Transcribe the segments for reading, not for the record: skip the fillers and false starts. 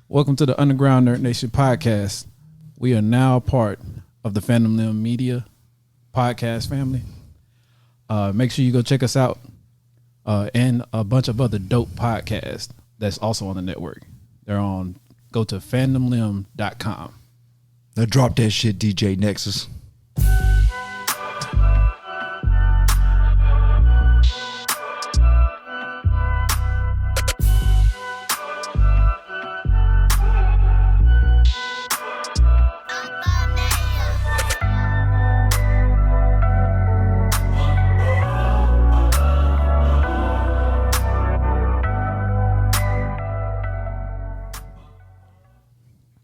Welcome to the Underground Nerd Nation podcast. We are now part of the Phantom Limb Media podcast family. Make sure you go check us out and a bunch of other dope podcasts that's also on the network. They're on, go to phantomlimb.com. Now drop that shit, DJ Nexus.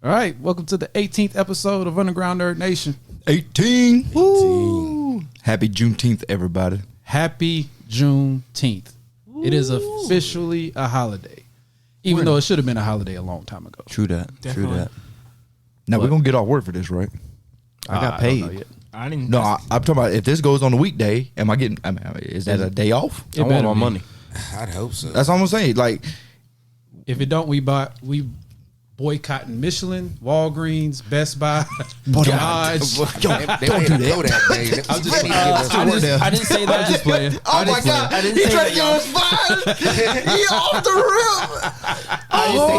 All right, welcome to the 18th episode of Underground Nerd Nation. 18. Woo. Happy Juneteenth, everybody. Happy Juneteenth. Woo. It is officially a holiday, even though it should have been a holiday a long time ago. True that. Definitely. True that. Now we're gonna get off work for this, right? I got paid. don't know yet. I didn't. No, I'm talking about if this goes on a weekday. Am I getting? Is that a day off? It better be. money. I'd hope so. That's all I'm saying. Like, If it don't, we boycotting Michelin, Walgreens, Best Buy, Dodge. don't do that. I didn't say that. I'm just playing. Oh my God! I didn't He say tried to that, get us fired. He off the rip. I didn't say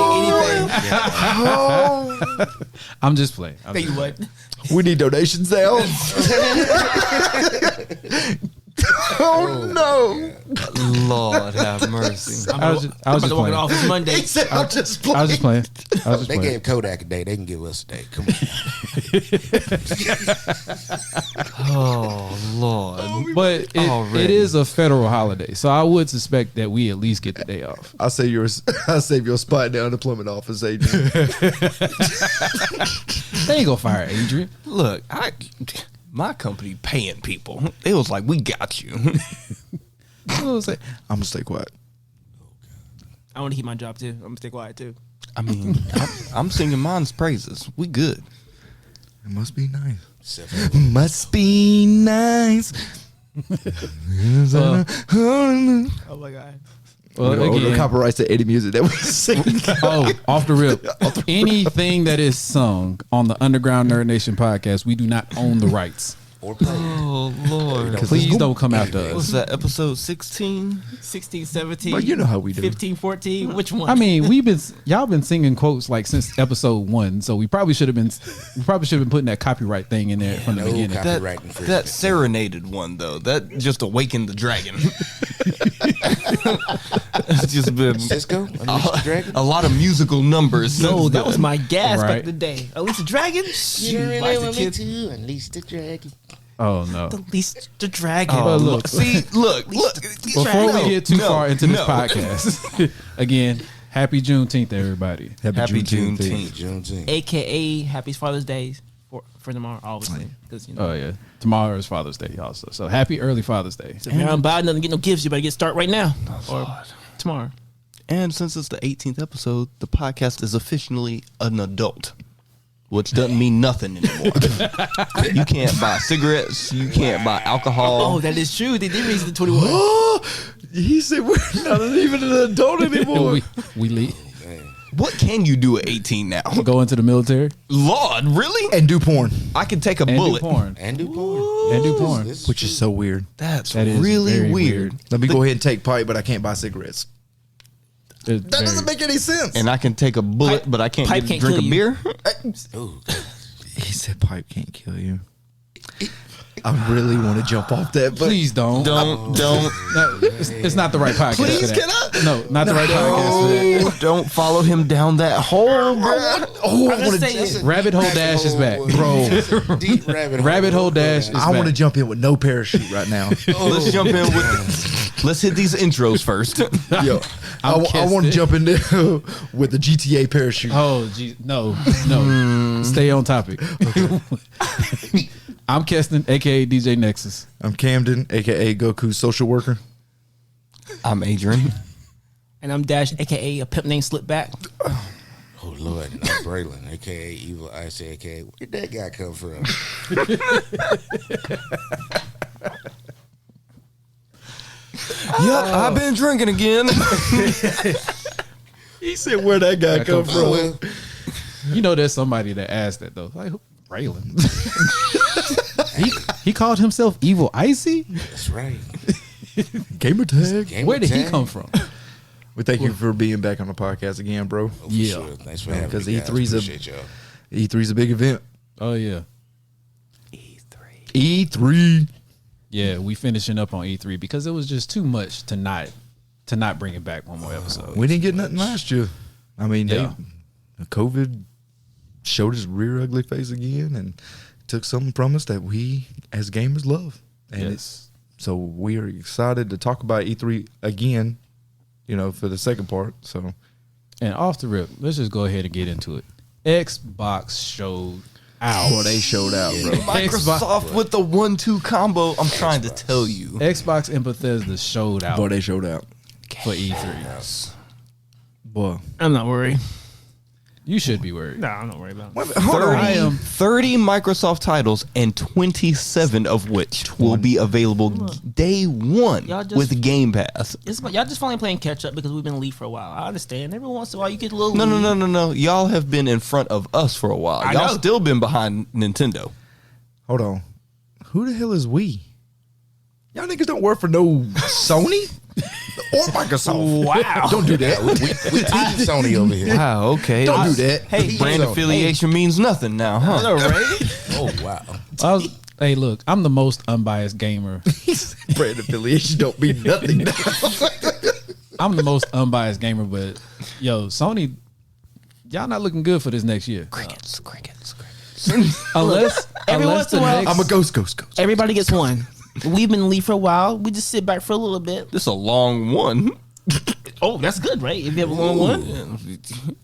anything. I'm just playing. Say what? We need donations now. Oh no! Lord have mercy. I was just walking playing. off this Monday. He said, I'm just playing. I was just playing. They gave Kodak a day. They can give us a day. Come on. Oh Lord. But it is a federal holiday, so I would suspect that we at least get the day off. I'll save your spot in the unemployment office, Adrian. They ain't gonna fire Adrian. Look, my company paying people. It was like, we got you. What was that? I'm gonna stay quiet. I want to keep my job too. I'm gonna stay quiet too. I mean, I'm singing mine's praises. We good. It must be nice. Must be nice. Oh my God. Well, the again, copyrights to any music that we sing. off the rip. Anything that is sung on the Underground Nerd Nation podcast, we do not own the rights. Oh Lord. Please don't come after What's us. that, episode 16? 16, 17. But you know how we do. 15, 14. Which one? I mean, y'all been singing quotes like since episode 1, so we probably should have been putting that copyright thing in there from the beginning. That serenaded one though, that just awakened the dragon. It's just been Cisco? Unleash the Dragon? a lot of musical numbers. no, since that then. was my gas Right. back in the day. Unleash the Dragon? You really Vice the want me Kid. to unleash the dragon? Oh no! Unleash the Dragon. But look, look. before we get too far into this podcast, again, happy Juneteenth, everybody. Happy Juneteenth. Juneteenth. AKA Happy Father's Day for tomorrow, obviously. Because, you know. Oh yeah, tomorrow is Father's Day also. So happy early Father's Day. So if you're not buying nothing, get no gifts, you better get started right now. Or tomorrow. And since it's the 18th episode, the podcast is officially an adult, which doesn't mean nothing anymore. You can't buy cigarettes. You can't buy alcohol. Oh, that is true. They did raise it to 21. He said we're not even an adult anymore. we leave, What can you do at 18 now? go into the military Lord, really? And do porn, I can take a and bullet. do porn. And do porn. And do porn. which is so weird. That's That is really very weird. Let me go ahead and take pipe, but I can't buy cigarettes. That doesn't make any sense. And I can take a bullet, Pipe- but I can't pipe drink can't a kill beer. Ooh. He said pipe can't kill you. I really want to jump off that, but Please don't. Don't. No, it's not the right podcast. Please, for that. can I? No, not the right podcast for that. Don't follow him down that hole, bro. I want to. Rabbit Hole Dash is back, Bro, Deep rabbit hole. Rabbit Hole Dash is I want to back. jump in with no parachute right now. Let's jump in with. Let's hit these intros first. Yo, I want to jump in there with the GTA parachute. Oh, geez. No. Stay on topic. I'm Keston, a.k.a. DJ Nexus. I'm Camden, aka Goku's social worker. I'm Adrian. And I'm Dash, a.k.a. a pimp named Slipback. Oh Lord, and I'm Braylon, aka Evil Ice, aka where'd that guy come from? Yep, I've been drinking again. He said, "Where that guy come from?" Well, You know, there's somebody that asked that though. Like, who? Braylon. he called himself Evil Icy. that's right. Gamer tag. Gamer Where did he tag. come from? We thank you for being back on the podcast again, bro. Oh, for Yeah. sure. Thanks for having Because me, guys. E3's Appreciate y'all. E3's a big event. Oh yeah, E3. yeah. We finishing up on E3 because it was just too much to not bring it back one more episode. We didn't get nothing last year. I mean, Yeah. COVID showed his rear ugly face again and took something from us that we as gamers love. And Yes. so we are excited to talk about E3 again, you know, for the second part. So And off the rip, let's just go ahead and get into it. Xbox showed out. boy, they showed out, bro. Microsoft with the 1-2 combo. I'm trying to tell you. Xbox and Bethesda showed out Boy, they showed out. for E3. Boy. I'm not worried. You should be worried. No, I'm not worried about it. Hold on. 30 Microsoft titles, and 27 of which will be available day one Y'all just- with Game Pass. Y'all just finally playing catch up because we've been lead for a while. I understand. Every once in a while you get a little. No. Y'all have been in front of us for a while. I Y'all know. still been behind Nintendo. Hold on. Who the hell is we? Y'all niggas don't work for no Sony or Microsoft. Wow. Don't do that. We team Sony over here. Wow, okay. Don't do that. Hey, brand Sony. affiliation means nothing now, huh? Oh wow. Hey, look, I'm the most unbiased gamer. Brand affiliation don't mean nothing. I'm the most unbiased gamer, but yo, Sony, y'all not looking good for this next year. Crickets. Unless Every once the in a while- next, I'm a ghost. Everybody gets one. We've been lead for a while. We just sit back for a little bit. This is a long one. Oh, that's good, right? If you have a long one.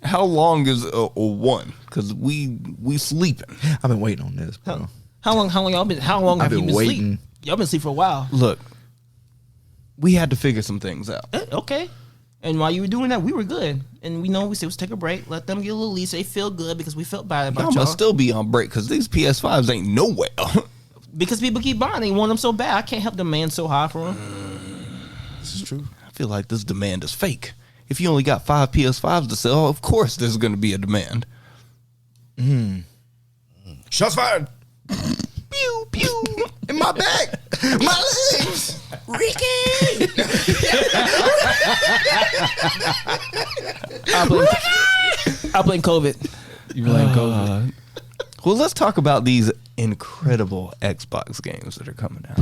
How long is a one? Because we sleeping. I've been waiting on this, bro. How long y'all been? How long I've have you been been waiting. asleep? Y'all been asleep for a while. Look, we had to figure some things out. Okay. And while you were doing that, we were good. And we know we said let's take a break, let them get a little lease. They feel good because we felt bad about Y'all y'all. must still be on break because these PS5s ain't nowhere. Because people keep buying, they want them so bad. I can't help demand so high for them. This is true. I feel like this demand is fake. If you only got 5 PS5s to sell, of course there's going to be a demand. Shots fired. Pew, pew. In my back. My legs. Ricky. I blame COVID. you blame COVID. Well, let's talk about these incredible Xbox games that are coming out.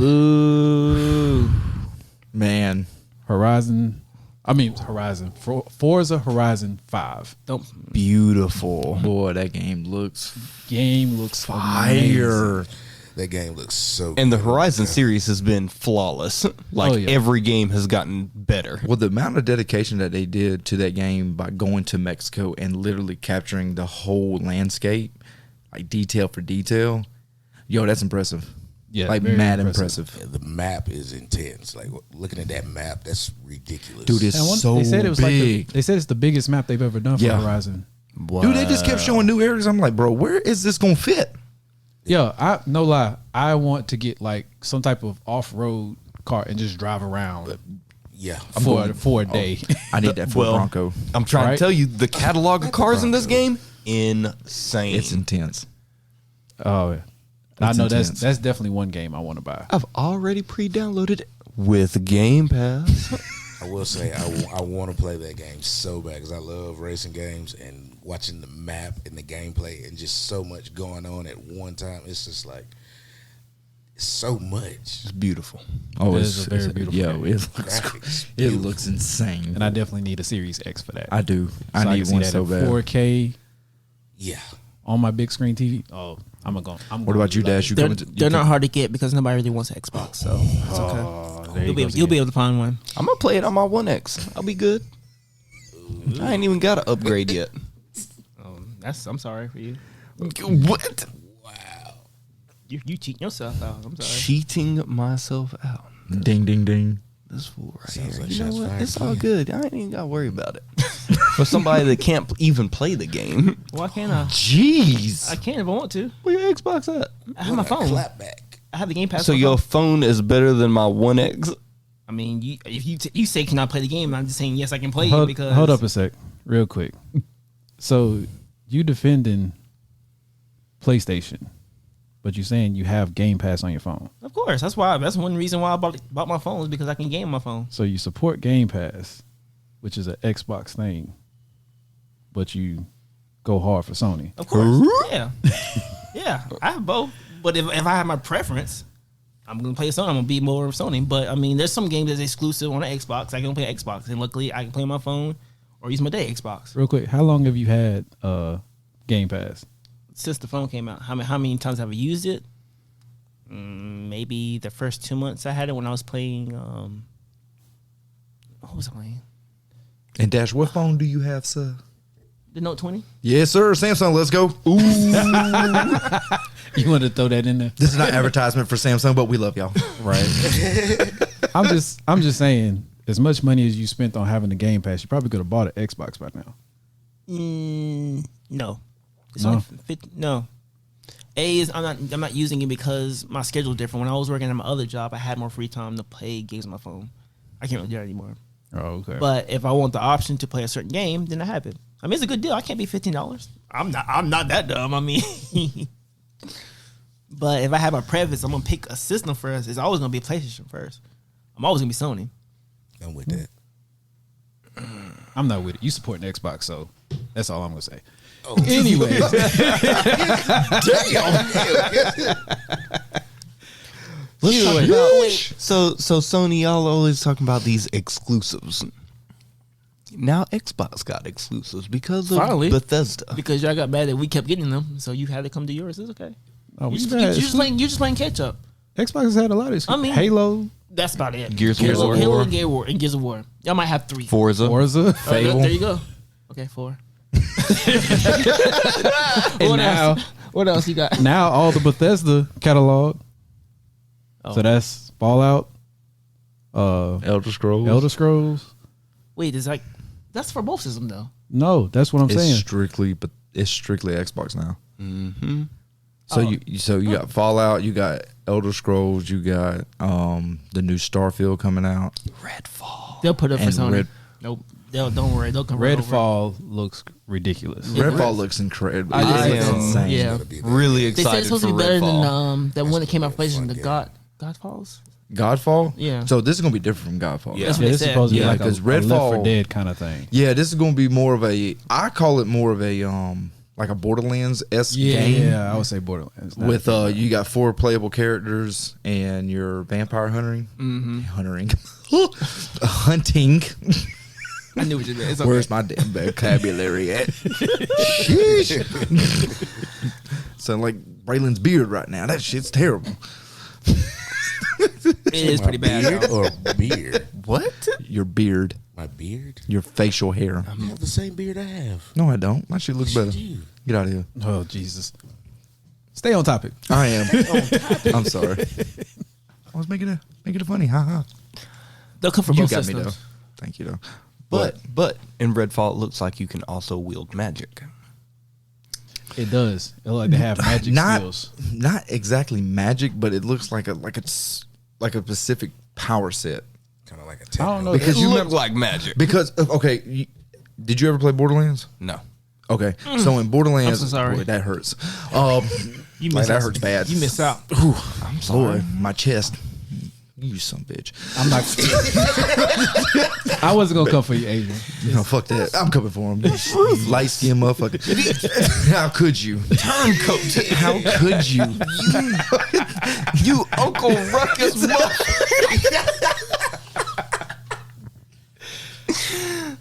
Man. Horizon. Forza Horizon 5. Don't. Beautiful. Boy, that game looks Game looks fire. amazing. That game looks so And the good. Horizon series has been flawless. Like Oh, yeah. every game has gotten better. Well, the amount of dedication that they did to that game by going to Mexico and literally capturing the whole landscape, like detail for detail, yo, that's impressive. Yeah, like very mad impressive. impressive. The map is intense. Like looking at that map, that's ridiculous. Dude, it's so they said it was big. they said it's the biggest map they've ever done for Yeah. Horizon. Dude, they just kept showing new areas. I'm like, bro, where is this gonna fit? Yo, I no lie, I want to get like some type of off-road car and just drive around yeah. for a day. I need that Ford Well, Bronco. I'm trying Right? to tell you, the catalog of cars in this game, insane. It's intense. Oh, yeah. I It's know intense. that's definitely one game I want to buy. I've already pre-downloaded it with Game Pass. I will say I want to play that game so bad because I love racing games and watching the map and the gameplay and just so much going on at one time. It's just like it's so much It's beautiful. Oh, It is a very beautiful yo, game. it looks graphics. it looks insane. And I definitely need a Series X for that. I do. So I can need see one that so in bad. 4K Yeah, on my big screen TV. Oh, What about you, Dash? You They're, coming to? they're not hard to get because nobody really wants an Xbox, so it's okay. Oh, there You'll be, goes you'll be again. able to find one. I'm gonna play it on my One X. I'll be good. I ain't even got to upgrade yet. I'm sorry for you. What? You cheating yourself out. I'm sorry. Cheating myself out. Ding, ding, ding. This fool right Sounds here. like You know shots what? fired It's all again. good. I ain't even got to worry about it. For somebody that can't even play the game. Why can't I? Jeez. I can if I want to. Where your Xbox at? I have my phone. Clap back. I have the Game Pass. So on my your phone. phone is better than my One X? I mean, if you say can I play the game, I'm just saying yes, I can play it Hold, because hold up a sec. real quick. So you defending PlayStation, but you saying you have Game Pass on your phone. Of course, that's why. That's one reason why I bought my phone is because I can game on my phone. So you support Game Pass, which is an Xbox thing, but you go hard for Sony. Of course, yeah, yeah. I have both, but if I have my preference, I'm gonna play Sony. I'm gonna be more of Sony. But I mean, there's some games that's exclusive on the Xbox. I can play Xbox, and luckily I can play on my phone or use my day Xbox. Real quick, how long have you had Game Pass? Since the phone came out. How many times have I used it? Maybe the first 2 months I had it when I was playing. What was I playing? And Dash, what phone do you have, sir? The Note 20. Yes, sir. Samsung. Let's go. Ooh. You want to throw that in there? This is not advertisement for Samsung, but we love y'all. Right. I'm just saying, as much money as you spent on having the Game Pass, you probably could have bought an Xbox by now. No. It's No? only 50, no. I'm not using it because my schedule's different. When I was working at my other job, I had more free time to play games on my phone. I can't really do that anymore. Oh, okay. But if I want the option to play a certain game, then I have it. I mean, it's a good deal. I can't be $15. I'm not that dumb. I mean, but if I have a preference, I'm gonna pick a system first. It's always gonna be PlayStation first. I'm always gonna be Sony. I'm with that. I'm not with it. You supporting Xbox, so that's all I'm gonna say. Oh. Anyway, Let's talk about, so Sony, y'all always talking about these exclusives. Now Xbox got exclusives because of Finally. Bethesda. Because y'all got mad that we kept getting them, so you had to come to yours. It's okay. oh, You just playing catch up. Xbox has had a lot of I mean- Halo, That's about it. Gears of War. Halo and Gears of War. Y'all might have 3. Forza. Forza, Fable. There you go. Okay, 4. and now What else you got? now all the Bethesda catalog. Oh. So that's Fallout, Elder Scrolls. Elder Scrolls. Wait, that's for both systems though. No, that's what I'm It's saying. strictly Xbox now. Mm-hmm. So you got Fallout, you got Elder Scrolls, you got the new Starfield coming out. Redfall. They'll put it for And Sony. Red- Nope. Don't worry. They'll come right over. Redfall looks ridiculous. Redfall looks incredible. I It am- looks insane. Yeah. Really They said excited it's supposed for to be better Redfall. than that one that came out for It's gonna PlayStation, be the a fun Godfalls. Godfall? Yeah. So this is gonna be different from Godfall. Yeah. That's what Yeah, they this is said. supposed to be Yeah, like a 'cause Left Redfall- 4 Dead kind of thing. Yeah, this is gonna be more of I call it more of a like a Borderlands-esque game. Yeah, I would say Borderlands. not With a- you got 4 playable characters and you're vampire hunting. Hunting. I knew what you meant. It's okay. Where's my damn vocabulary at? Sheesh. Sound like Braylon's beard right now. That shit's terrible. It is pretty bad. Beard though. or beard? What? Your beard, My beard? your facial hair. You have the same beard I have. No, I don't. My shit looks better. You do. Get out of here. Oh Jesus! Stay on topic. I am. I'm sorry. I was making it funny. Ha ha. They'll come for You both got me systems. though. Thank you though. But in Redfall, it looks like you can also wield magic. It does. It look like they have magic skills. Not exactly magic, but it looks like a specific power set. Kind of like a I don't techno. know. Because It you looked remember, like magic. because okay, did you ever play Borderlands? No. Okay, so in Borderlands, I'm so sorry. boy, that hurts. You Like, missed that out. hurts bad. You missed out. I'm sorry, my chest. You some bitch. I'm not. I wasn't gonna come for you, Adrian. No, fuck that. I'm coming for him. Light skinned motherfucker. How could you? Turncoat. How could you? You Uncle Ruckus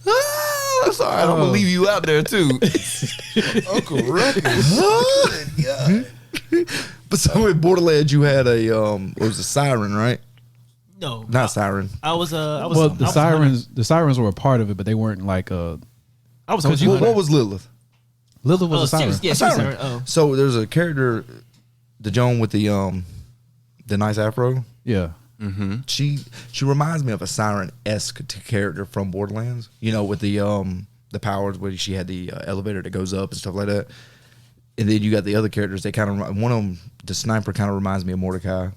That's all right. I'm going to leave you out there, too. Uncle Ruckus. But so in Borderlands, you had a it was a siren, right? No, Not siren. I was. Well, the sirens were a part of it, but they weren't like a. I was. What was Lilith? Lilith was a siren. Yeah, A she was siren. siren. Oh, So there's a character, the Joan with the nice afro. Yeah. She reminds me of a siren-esque character from Borderlands. You know, with the powers where she had the elevator that goes up and stuff like that. And then you got the other characters. They kind of one of them, the sniper, kind of reminds me of Mordecai.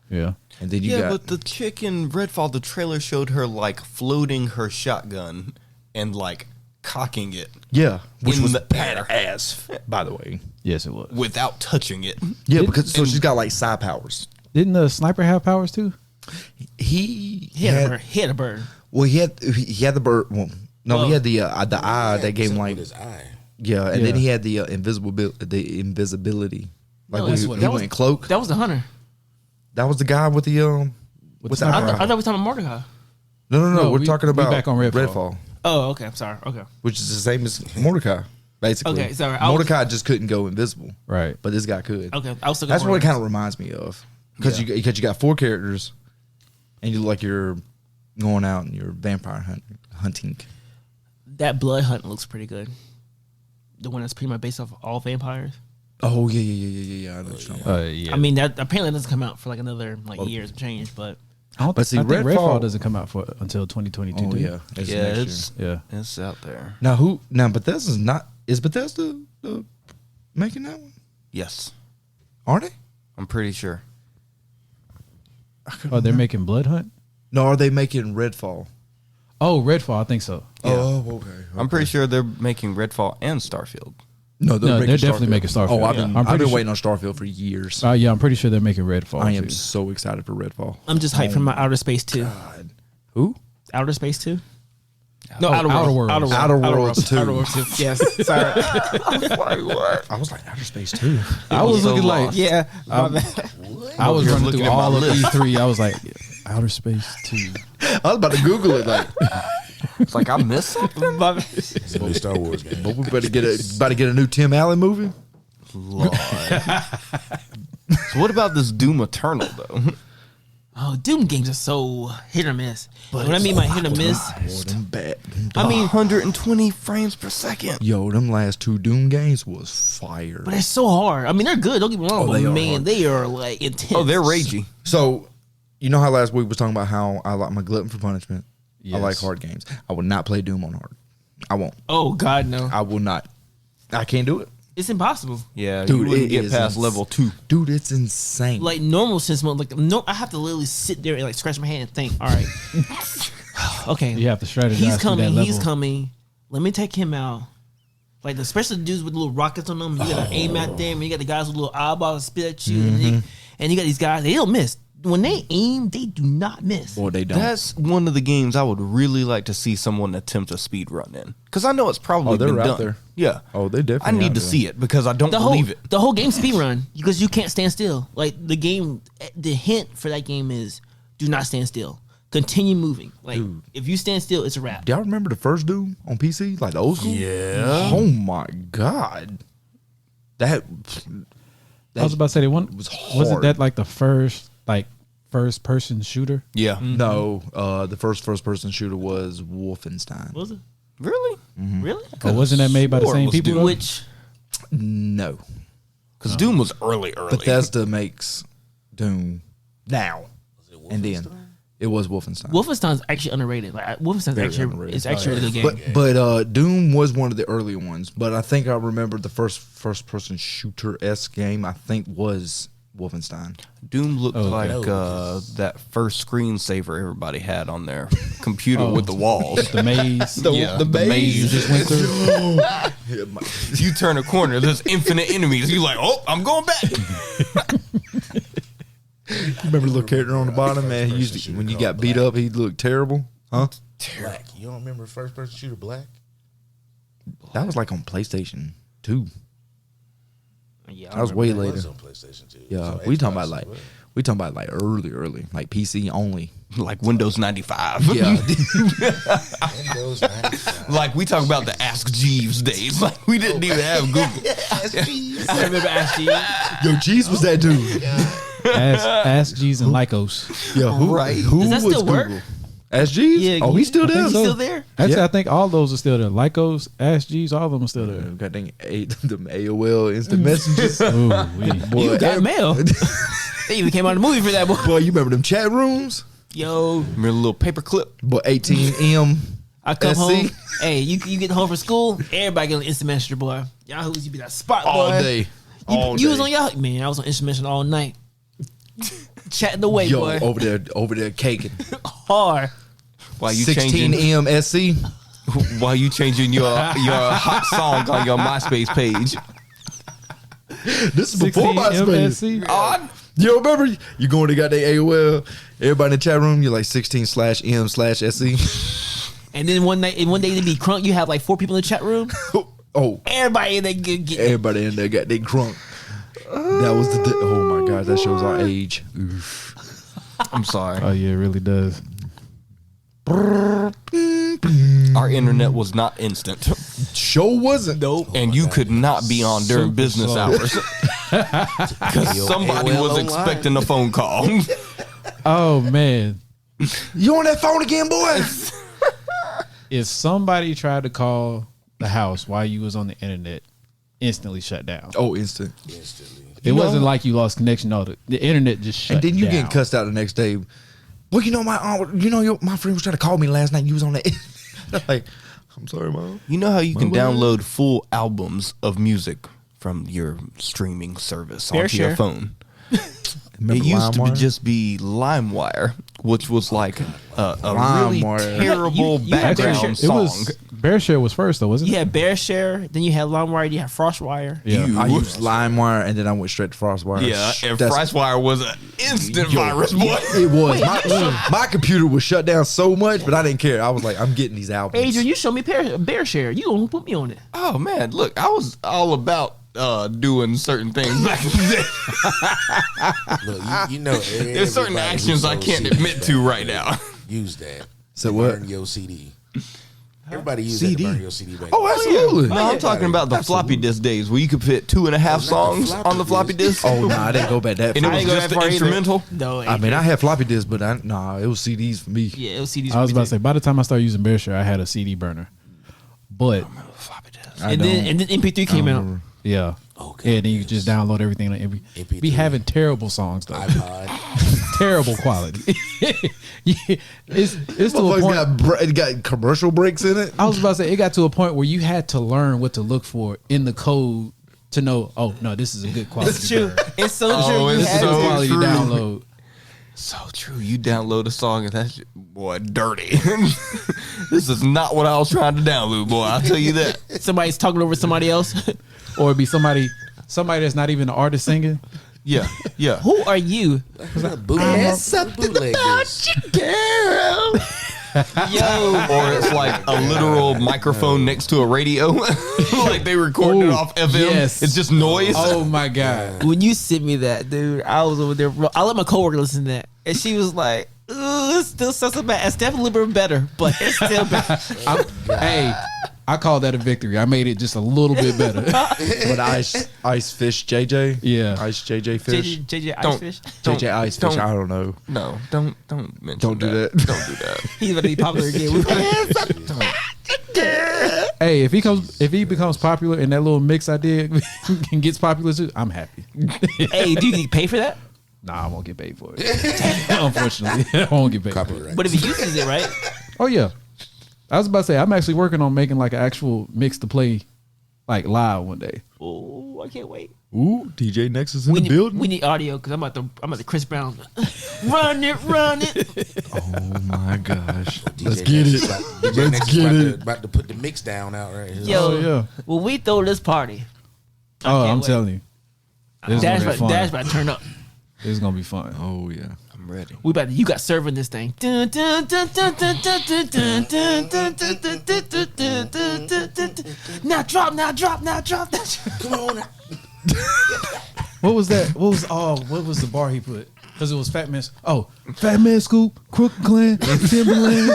Yeah. And then you Yeah, got but the chick in Redfall, the trailer showed her, like, floating her shotgun and, like, cocking it Yeah, which in was the air. badass, by the way. Yes, it was. without touching it. Yeah, because so she's got like side powers. Didn't the sniper have powers too? He He had a had bird. He had a bird. well, he had the bird. Well, no, Well, he had the eye that gave him Something like with his eye. yeah, and then Yeah. he had the invisibility. Like No, when that's he what- went cloak. That was the hunter. That was the guy with the with the sniper I eyebrow. thought we were talking about Mordecai. No, No, we're we- talking we about back on Redfall. Oh, okay. I'm sorry. Okay. which is the same as Mordecai, basically. Okay, sorry, I was- Mordecai just couldn't go invisible, Right. but this guy could. Okay. I was thinking That's what it Mordecai. kind of reminds me of, because you got 4 characters, and you look like you're going out and you're vampire hunting. That blood hunt looks pretty good. The one that's pretty much based off all vampires. Oh yeah. I know what you're talking about. Yeah. I mean, that apparently doesn't come out for like another years and change, but I don't But see, I think Redfall Redfall doesn't come out until 2022. Oh do you? yeah, it's Yeah, next it's year. Yeah. it's out there. Now Bethesda's not. Is Bethesda making that one? Yes, Are they? I'm pretty sure. Oh, they're making Blood Hunt. No, are they making Redfall? Oh, Redfall. I think so. Oh, okay. I'm pretty sure they're making Redfall and Starfield. No, No, they're definitely making Starfield. Oh, I've Yeah. been, I'm I've pretty been sure- waiting on Starfield for years. Yeah, I'm pretty sure they're making Redfall. I am too. so excited for Redfall. I'm just hyped for my Outer Space 2. God. Who? Outer Space 2? No, Oh, Outer Worlds. Outer Worlds. Outer Worlds 2. Outer Worlds 2. Yes. Sorry. I was like Outer Space 2. I was so looking like lost. Yeah. I was You're running looking through at my all of list. E3. I was like, Outer Space 2. I was about to Google it, like, It's like I missed something. It's a new Star Wars game. but we better get a new Tim Allen movie. Lord. So what about this Doom Eternal though? Oh, Doom games are so hit or miss. But when I mean by hit or miss, Boy, them bad. I mean, 120 frames per second. Yo, them last 2 Doom games was fire. but it's so hard. I mean, they're good. Don't get me wrong, Oh, but they are man, hard. they are like intense. Oh, they're ragey. So, you know how last week was talking about how I like my glutton for punishment. I like Yes. hard games. I will not play Doom on hard. I won't. Oh God, no! I will not. I can't do it. It's impossible. Yeah, Dude, you wouldn't it get is past level 2. Dude, it's insane. Like normal sense mode, like no, I have to literally sit there and like scratch my hand and think. All right, okay, You have to strategize. he's through that coming. He's level. coming. Let me take him out. Like especially the dudes with little rockets on them. You gotta aim at them. And you got the guys with little eyeballs that spit at you, and you got these guys. They don't miss when they aim. They do not miss. Boy, they don't. That's one of the games I would really like to see someone attempt a speed run in, because I know it's probably Oh, they're been out done. there. Yeah. Oh, they definitely I need out to there. see it because I don't The whole believe it. the whole game speed run because you can't stand still. Like the game, the hint for that game is do not stand still. Continue moving. Like if you stand still, it's a wrap. Do y'all remember the first Doom on PC? Like the old school? Yeah. Oh my God. That I was about to say, was it hard. that like the first person shooter? Yeah. No, the first person shooter was Wolfenstein. What was it? Really? Really? Or wasn't that made by the swore it same was people? Doom. though? Which No. Because Doom was early. Bethesda makes Doom now. And then it was Wolfenstein. Wolfenstein's actually underrated. Like Wolfenstein's Very actually underrated. it's actually a really good game. But Doom was one of the early ones. But I think I remember the first person shooter-esque game I think was Wolfenstein. Doom looked Oh, like okay. that first screensaver everybody had on their computer with the walls. The maze. The maze you just went through. You turn a corner, there's infinite enemies. You're like, oh, I'm going back. You remember the little character on the bottom, man? He used to, when you got beat up, he looked terrible. Huh? Black. You don't remember first person shooter Black? That was like on PlayStation 2. Yeah, That was way It later. was on PlayStation 2. It was Yeah, on we talking Xbox about as like well. early, like PC only. Like Windows 95. Yeah, Windows 95. Like we talk about the Ask Jeeves days. Like we didn't even have Google. I remember Ashley. yo, Jeez was that dude. Ask G's and Lycos. Yeah, who? Right. Who Does that was still work? Google? Ask Jeez? Yeah, oh, he's still there. He's so. still there. Actually, Yeah. I think all those are still there. Lycos, Ask G's, all of them are still there. Got them AOL instant messages. Ooh, Boy, You got mail. They even came out of the movie for that boy. Boy, you remember them chat rooms? Yo, Remember the little paper clip? Boy, 18M. I come SC? home. Hey, you get home from school. Everybody get on instant messenger, boy. Yahoo's you be that spot, All boy. day. You was on Yahoo, man. I was on instant messenger all night, chatting away, Yo, boy. over there caking. Hard. While you changing 16M SC. while you changing your hot song on your MySpace page. This is before 16 MySpace. MSC. You remember? You going to got their AOL. Everybody in the chat room, you're like 16/M/SE. And then one day they be crunk. You have like 4 people in the chat room. Oh, Everybody in there get everybody in there got their crunk. That was the. Oh my God, that shows our age. I'm sorry. Oh yeah, it really does. Our internet was not instant. Show wasn't. Nope. And you could not be on during Super business slow. hours. Because somebody AOL was online. expecting a phone call. Oh man, You on that phone again, boy? if somebody tried to call the house while you was on the internet, instantly shut down. Oh, instant. Instantly. It wasn't like you lost connection. No, the internet just shut And then you down. getting cussed out the next day. Well, you know my my friend was trying to call me last night. You was on that. Like, I'm sorry, mom. You know how you can What? download full albums of music from your streaming service Fair onto your share. phone? Remember It used to LimeWire? just be LimeWire, which was like a really LimeWire. terrible You had background It song. was BearShare was first though, wasn't You it? had BearShare, then you had LimeWire, you had FrostWire. Yeah. You- I used LimeWire and then I went straight to FrostWire. Yeah, and That's- FrostWire was an instant virus, boy. It was. My computer was shut down so much, but I didn't care. I was like, I'm getting these albums. Adrian, you showed me BearShare. You gonna put me on it? Oh man, look, I was all about doing certain things back in the day. Look, you know, There's certain everybody who actions I sold can't CDs admit back to then right now. Use that. So to what? Burn your CD. Everybody used CD? that to burn your CD back. Oh, then. absolutely. No, I'm talking about the floppy disk days where you could fit 2.5 songs on the floppy disk. Oh, no, I didn't go back that And far. it was just the instrumental. No, I mean, I had floppy disks, but it was CDs for me. yeah, it was CDs. I was about to say by the time I started using BearShare, I had a CD burner. But Floppy disk. I and then MP3 came out. yeah. Okay. And then you just download everything on every. MP3. Be having terrible songs though, iPod. terrible quality. Yeah, it's to a Motherfuckers point. it got commercial breaks in it. I was about to say it got to a point where you had to learn what to look for in the code to know. Oh no, this is a good quality. It's true. burn. It's so Oh, true. it's This is a so good quality true. download. So true. You download a song and that's boy dirty. This is not what I was trying to download, boy. I'll tell you that. Somebody's talking over somebody else. Or it'd be somebody that's not even an artist singing. Yeah, yeah. Who are you? Bootleggers. Yo, Or it's like a literal microphone next to a radio, like they recorded it Oh, off FM. yes. It's just noise. Oh my god! when you sent me that, dude, I was over there. I let my coworker listen to that, and she was like, "Ooh, it still sounds so bad. It's definitely a little bit better, but it's still bad." Hey, I call that a victory. I made it just a little bit better. But ice fish JJ. Yeah. Ice JJ fish. JJ Don't- Icefish. JJ ice fish. don't- I don't know. No, don't mention Don't do that. Don't do that. He's about to be popular again. Hey, if he becomes popular and that little mix I did and gets popular too, I'm happy. Hey, do you get paid for that? Nah, I won't get paid for it. Unfortunately, I won't get paid for it. Copyright. But if he uses it, right? Oh yeah, I was about to say I'm actually working on making like an actual mix to play like live one day. Oh, I can't wait. Ooh, DJ Nexus in the We building. need audio because I'm at the Chris Brown. Run it. Oh my gosh. DJ Let's get Nexus it. about- DJ Let's Nexus get about it. to- About to put the mix down out right here. Yo, Oh, yeah. when we throw this party, Oh, I'm wait. telling you, this is Dash gonna be fun. about to turn up. This is gonna be fun. Oh yeah. I'm ready. You got serving this thing. Now drop. Come on. What was that? What was the bar he put? Because it was Fat Man. Oh, Fat Man Scoop, Crook Clan, Timberland.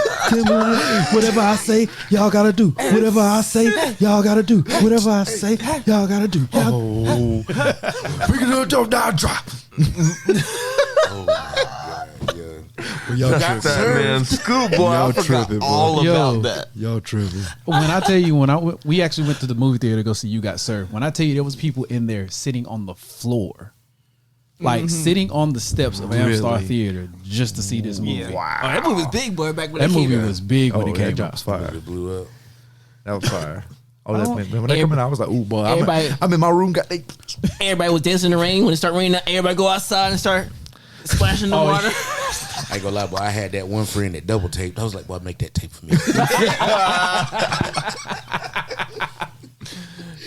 Whatever I say, y'all gotta do. Whatever I say, y'all gotta do. Whatever I say, y'all gotta do. Oh. Pick it up, don't die, drop. Y'all Got tripping. that, man. Schoolboy, I Y'all forgot tripping, bro. all Yo. about that. Y'all tripping. When I tell you, we actually went to the movie theater to go see You Got Served. When I tell you there was people in there sitting on the floor, like sitting on the steps of Amstar Really? Theater just to see this movie. Wow. Oh, that movie was big, boy, back when That it came movie out. was big when Oh, it came that out. was fire. It blew up. That was fire. Oh, that's man. When they come in, I was like, "Ooh, boy!" Everybody- I'm in my room. Got they. Everybody was dancing in the rain. When it started raining, everybody go outside and start splashing the Oh, water. I ain't gonna lie, boy. I had that one friend that double taped. I was like, boy, make that tape for me.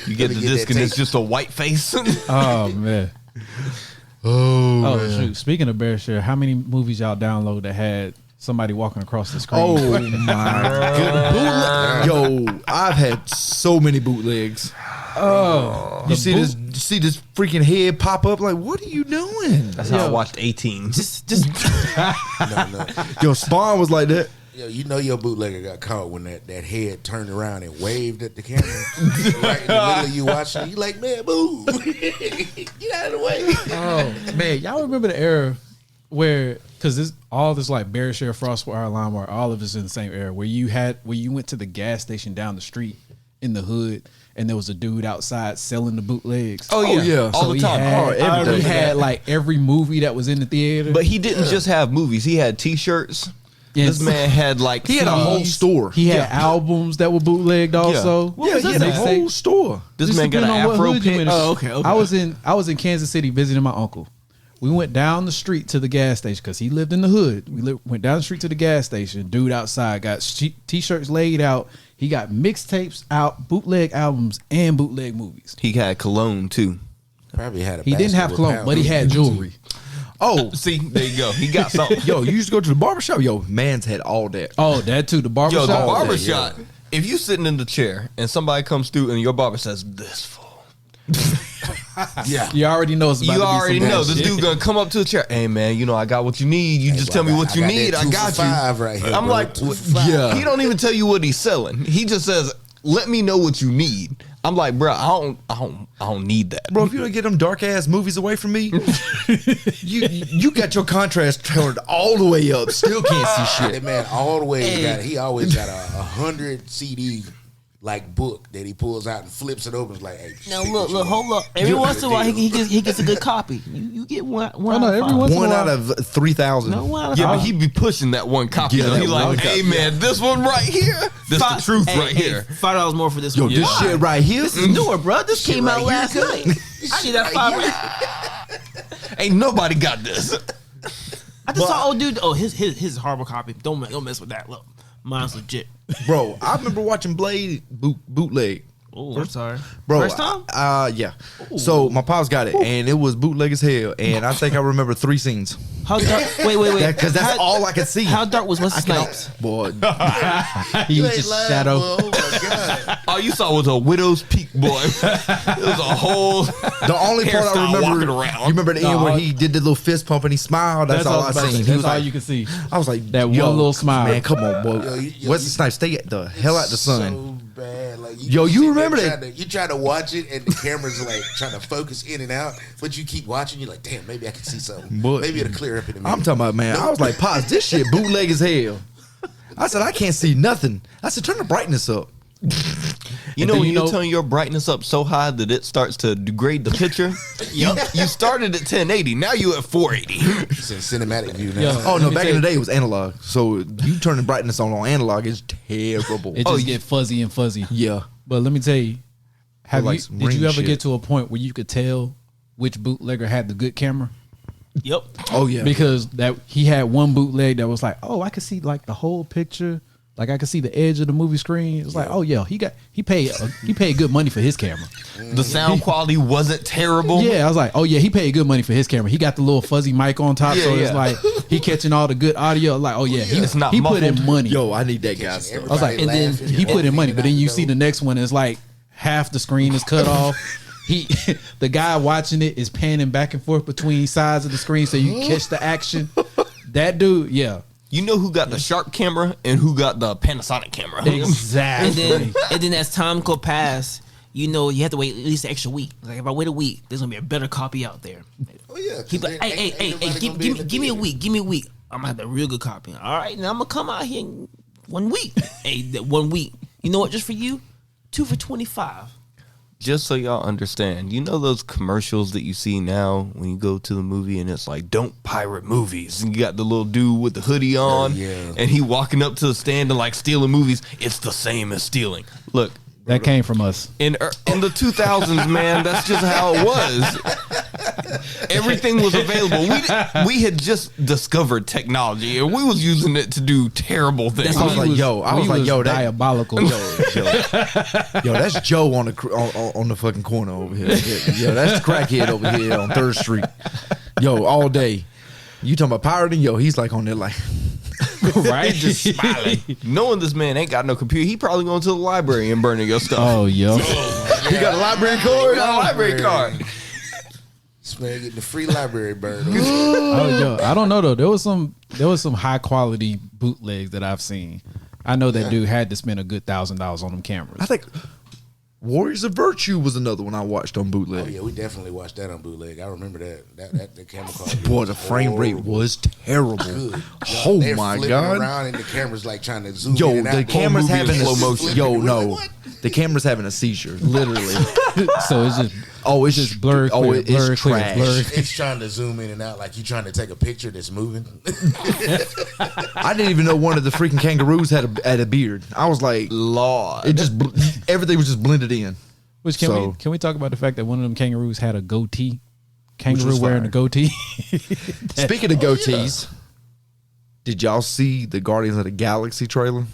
You get the disc and it's just a white face. Oh man. Oh shoot! Speaking of BearShare, how many movies y'all download that had somebody walking across the screen? Oh my goodness. Yo, I've had so many bootlegs. Oh, you see this? You see this freaking head pop up? Like, what are you doing? That's how I watched 18. Just No. Yo, Spawn was like that. Yo, you know your bootlegger got caught when that head turned around and waved at the camera right in the middle of you watching. You like, man, move. Get out of the way. Oh man, y'all remember the era where, because this all this like BearShare, Frostwire, LimeWire, all of this in the same era where you went to the gas station down the street in the hood and there was a dude outside selling the bootlegs. Oh yeah, all the time. He had like every movie that was in the theater. But he didn't just have movies. He had T-shirts. Yes. This man had like he had a whole store. He had albums that were bootlegged also. Yeah, he had a whole store. This man got an Afro pin. Oh, okay. I was in Kansas City visiting my uncle. We went down the street to the gas station because he lived in the hood. Went down the street to the gas station. Dude outside got T-shirts laid out. He got mixtapes out, bootleg albums, and bootleg movies. He had cologne too. Probably had a. He didn't have cologne, but he had jewelry. Oh, see, there you go. He got something. yo, you used to go to the barbershop. Yo, man's had all that. Oh, that too. The barbershop. Yo, the barbershop. If you sitting in the chair and somebody comes through and your barber says, "This fool," Yeah. you already know it's about you to be already some know bullshit. this dude gonna come up to the chair. Hey man, you know I got what you need. You just tell me what you need. I got you. Right here, I'm bro. like, 2 for $5. Yeah. He don't even tell you what he's selling. He just says, "Let me know what you need." I'm like, bro, I don't need that, Bro, if you don't get them dark ass movies away from me, you got your contrast turned all the way up. Still can't see shit. That man all the way got. He always got a 100 CD like book that he pulls out and flips it open. It's like, hey, now look, hold up. Every once in a while, he gets a good copy. You get one. Oh, no, every once in a One while. out of 3,000. No, one out of Yeah, but five. he be pushing that one copy. Yeah, though. that He like, one hey copy. man, this one right here. This the truth right here. $5 more for this Yo, one. this Why? shit right here. This is newer, bro. This Shit came out right last here, night. good. I need that $5. Ain't nobody got this. I just saw old dude. Oh, his is a horrible copy. Don't mess with that. Look, mine's legit. Bro, I remember watching Blade bootleg. Oh, I'm sorry. Bro, First time? Yeah. So my pops got it, and it was bootleg as hell. And I think I remember 3 scenes. How dark? Wait. Because that's How- all I could see. How dark was Wesley I can- Snipes? Boy, He was just shadow. Oh my god. All you saw was a widow's peak, boy. It was a whole. the only part I Hairstyle remember, walking around. you remember the end No, where he did the little fist pump and he smiled. That's all I seen. He That's was all like, you can see. I was like, That one yo, little smile. Man, come on, boy. Yo, Wesley Snipes, stay at the hell out the sun. So bad. Like, Yo, you sit there remember trying that? You try to watch it and the camera's like trying to focus in and out, but you keep watching. You're like, damn, maybe I can see something. But- Maybe it'll clear up in a minute. I'm talking about, man. I was like, Pops, this shit bootleg as hell. I said, I can't see nothing. I said, turn the brightness up. You And know then when you you know- turn your brightness up so high that it starts to degrade the picture. you started at 1080. Now you at 480. It's in cinematic view now. Yeah. Oh, Let no, me back tell in the you- day, it was analog. So you turn the brightness on analog is terrible. It just get fuzzy and fuzzy. Yeah. But let me tell you, like some did you ring ever shit. get to a point where you could tell which bootlegger had the good camera? Yep. Oh, yeah. Because that he had one bootleg that was like, oh, I could see like the whole picture. Like I could see the edge of the movie screen. It was like, oh yeah, he paid good money for his camera. The sound quality wasn't terrible. Yeah, I was like, oh yeah, he paid good money for his camera. He got the little fuzzy mic on top, Yeah, so it's yeah. like he catching all the good audio. Like, oh yeah, It's not he put in muffled. money. Yo, I need that guy stuff. I was like, and then he put in money, but then you see the next one is like half the screen is cut off. The guy watching it is panning back and forth between sides of the screen so you can catch the action. That dude, yeah, You know who got the Sharp camera and who got the Panasonic camera. exactly. And then as time go past, you know you have to wait at least an extra week. Like if I wait a week, there's gonna be a better copy out there. Oh yeah. He like, hey, give me a week. Give me a week. I'm gonna have the real good copy. All right, now I'm gonna come out here in 1 week. Hey, that 1 week. You know what? Just for you, 2 for $25. Just so y'all understand, you know those commercials that you see now when you go to the movie and it's like, don't pirate movies. And you got the little dude with the hoodie on yeah. and he walking up to the stand and like stealing movies. It's the same as stealing. Look, That came from us. in the 2000s, man, that's just how it was. Everything was available. We had just discovered technology, and we was using it to do terrible things. I was like, that diabolical. Yo, that's Joe on the fucking corner over here. Yo, that's the crackhead over here on 3rd Street. Yo, all day. You talking about pirating? Yo, he's like on there like, Right? Just smiling. Knowing this man ain't got no computer, he probably going to the library and burning your stuff. Oh, yo. he got a library card. He got a library card. This man getting the free library bird. Oh, yo. I don't know though. There was some high quality bootlegs that I've seen. I know that dude had to spend a good $1,000 on them cameras. I think Warriors of Virtue was another one I watched on bootleg. Oh yeah, we definitely watched that on bootleg. I remember that the camera quality. Boy, the frame rate was terrible. Good. Oh They're my flipping god! around and the camera's like trying to zoom Yo, in and the out. camera's movie in having slow a motion. Yo, We're no, like, what? the camera's having a seizure, literally. So it's just It's just blur, Oh, clear, it's blur, clear, trash. blur. It's trying to zoom in and out like you trying to take a picture that's moving. I didn't even know one of the freaking kangaroos had a beard. I was like, Lord. it just everything was just blended in. Which So- can we talk about the fact that one of them kangaroos had a goatee? Kangaroo was wearing fire. a goatee. Speaking of goatees, did y'all see the Guardians of the Galaxy trailer?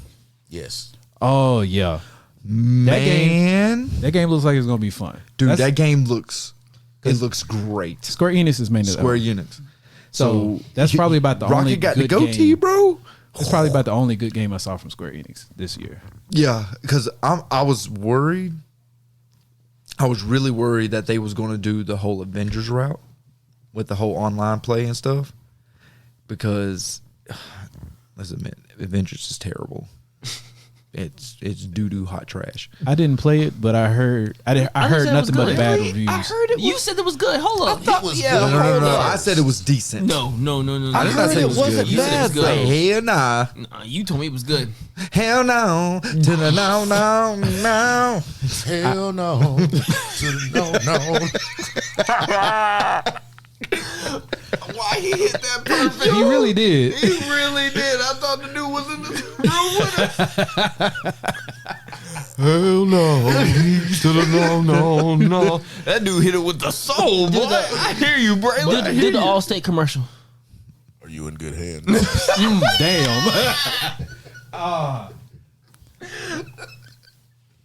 Yes. Oh yeah, Man, that game looks like it's gonna be fun, dude, That's- that game looks great. Square Enix is made it. Square Unix. So that's probably about the Rocket only got good the goatee, game. bro. That's probably about the only good game I saw from Square Enix this year. Yeah, because I was worried. I was really worried that they was going to do the whole Avengers route with the whole online play and stuff. Because let's admit, Avengers is terrible. It's doo doo hot trash. I didn't play it, but I heard I heard said it was nothing but good. bad Really? reviews. I heard it was. You said it was good. Hold up. It was yeah, good. No. I said it was decent. No. I did not say it was wasn't good. You said it was bad, good. Hell nah. Nah, you told me it was good. Hell no. To the no. Hell no. To the no. Why he hit that perfect? He really did. He really did. I thought the dude was in the room with us. Hell no. To the no. That dude hit it with the soul, boy. I hear you, Braylon. Did the Allstate commercial. Are you in good hands? Damn.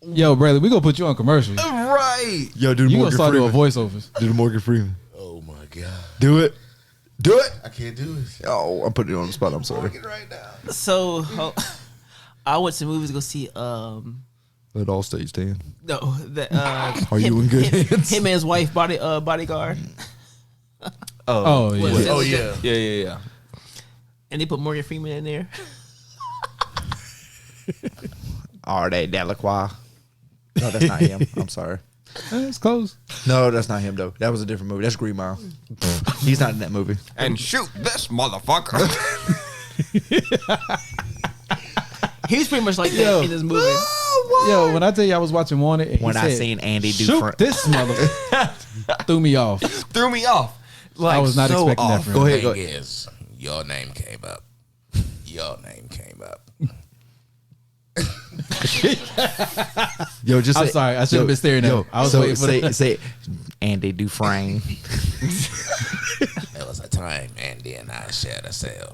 Yo, brother, we gonna put you on commercial. Right. Yo, do You gonna Morgan start doing Freeman. voiceovers. Do the Morgan Freeman. Oh my god. Do it. Do it. I can't do it. Oh, I'm putting it on the spot. I'm sorry. Working right now. So I went to movies to go see Let all stage stand. no that Are you in good hands? him and his wife bodyguard, Oh yeah. Was it- Oh yeah. Yeah. and they put Morgan Freeman in there. Are they Delacroix? No, that's not him. I'm sorry. It's close. No, that's not him though. That was a different movie. That's Green Mile. He's not in that movie. And shoot this motherfucker. He's pretty much like that in this movie. Yo, when I tell you I was watching Wanted, and he When I said, seen Andy do shoot front. this mother threw me off. Threw me off. Like, I was not so expecting that off. from Go him. ahead. Go Thing ahead. is, your name came up. Your name came up. Yo, just I'm say- sorry. I shouldn't have been staring at him. I was waiting for that. say Andy Dufresne. There was a time Andy and I shared a cell.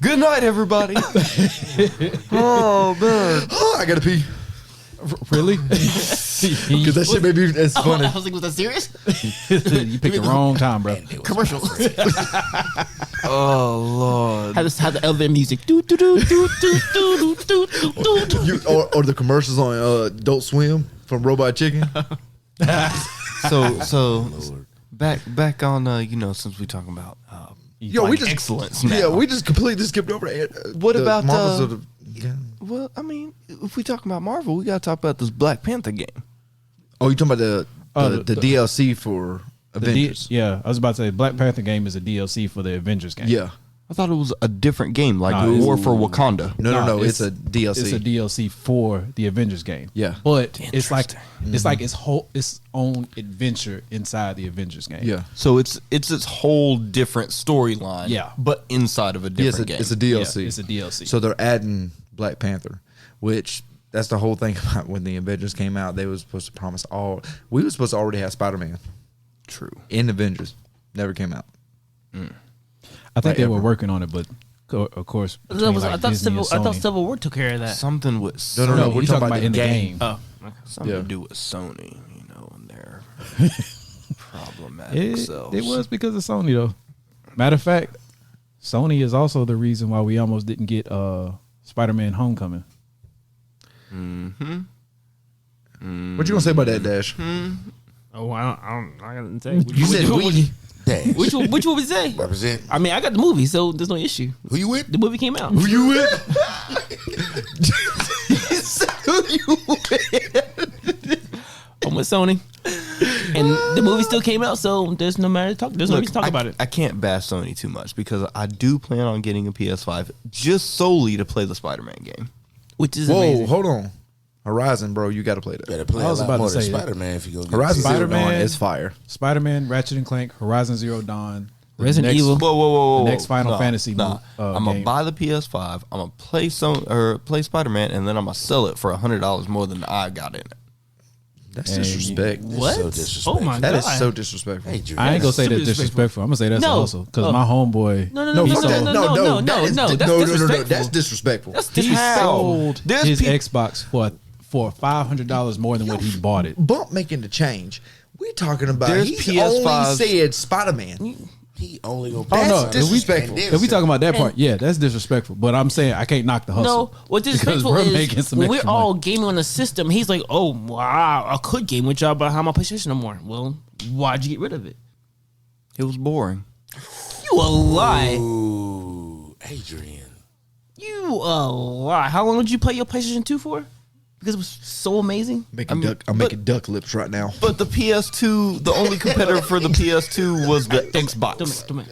Good night, everybody. Oh, man. Oh, I gotta pee. Really? Because that shit made me. It's funny. I was like, was that serious? You picked the wrong time, bro. Andy was Commercial. my friend. Oh, Lord. Had the elevator music. Do do do do do do do do do. You, or the commercials on Adult Swim from Robot Chicken. So back on, since we talking about Yo, we just excellence now. Yeah, we just completely skipped over that. What the about, Marvels of the? Yeah. Well, I mean, if we talking about Marvel, we got to talk about this Black Panther game. Oh, you talking about the the- DLC for Avengers? Yeah, I was about to say Black Panther game is a DLC for the Avengers game. Yeah. I thought it was a different game, like Nah, War for Wakanda. No. It's a DLC. It's a DLC for the Avengers game. Yeah. but it's like its own adventure inside the Avengers game. Yeah. So it's its whole different storyline. Yeah. but inside of a Yeah, different game. it's a DLC. Yeah, it's a DLC. So they're adding Black Panther, which that's the whole thing about when the Avengers came out. They was supposed to promise all. We were supposed to already have Spider-Man True. in Avengers. Never came out. I think Like they were ever. working on it, but of course, I between, thought, like, Disney and I thought Sony. Civil War took care of that. Something with No, No, we're you talking about in the game. Oh, okay. something Yeah. to do with Sony, you know, and their problematic It selves. was because of Sony, though. Matter of fact, Sony is also the reason why we almost didn't get Spider-Man: Homecoming. What you gonna say about that, Dash? Oh, I didn't say. You said we. Dash. Which one would you say? Represent. I mean, I got the movie, so there's no issue. Who you with? The movie came out. Who you with? I'm with Sony, and the movie still came out, so there's no matter to talk. There's no reason to talk about it. I can't bash Sony too much because I do plan on getting a PS5 just solely to play the Spider-Man game. Which is Whoa, amazing. hold on. Horizon, bro, you got to play that. Better play I a was lot about to more than say that. Spider-Man if you go get Horizon the- Zero Spider-Man. Dawn is fire. Spider-Man, Ratchet and Clank, Horizon Zero Dawn, the Resident next- Evil. Whoa! The next Final Fantasy I'm gonna game. buy the PS5. I'm gonna play play Spider-Man, and then I'm gonna sell it for $100 more than I got in it. That's And disrespect. What? so Oh disrespectful. my That god! is so disrespectful. Hey, Drew, I ain't gonna say super that's disrespectful. I'm gonna say that's No. also because Oh. my homeboy. No, fuck that. no. That is- That's no. disrespectful. That's disrespectful. That's He disrespectful. sold There's his peop- Xbox for $500 more than what he bought it. Bump making the change. We talking about There's he's PS5s. only said Spider-Man. he only gonna Oh no, That's disrespectful. If we talking about that part, yeah, that's disrespectful. But I'm saying I can't knock the hustle. No, what's because disrespectful we're making is some when we're extra all money. gaming on the system. He's like, "Oh wow, I could game with y'all, but how my PlayStation no more?" Well, why'd you get rid of it? It was boring. You a lie. Ooh, Adrian. You a lie. How long did you play your PlayStation 2 for? Because it was so amazing. I'm making duck lips right now. But the PS2, the only competitor for the PS2 was the Xbox, Don't-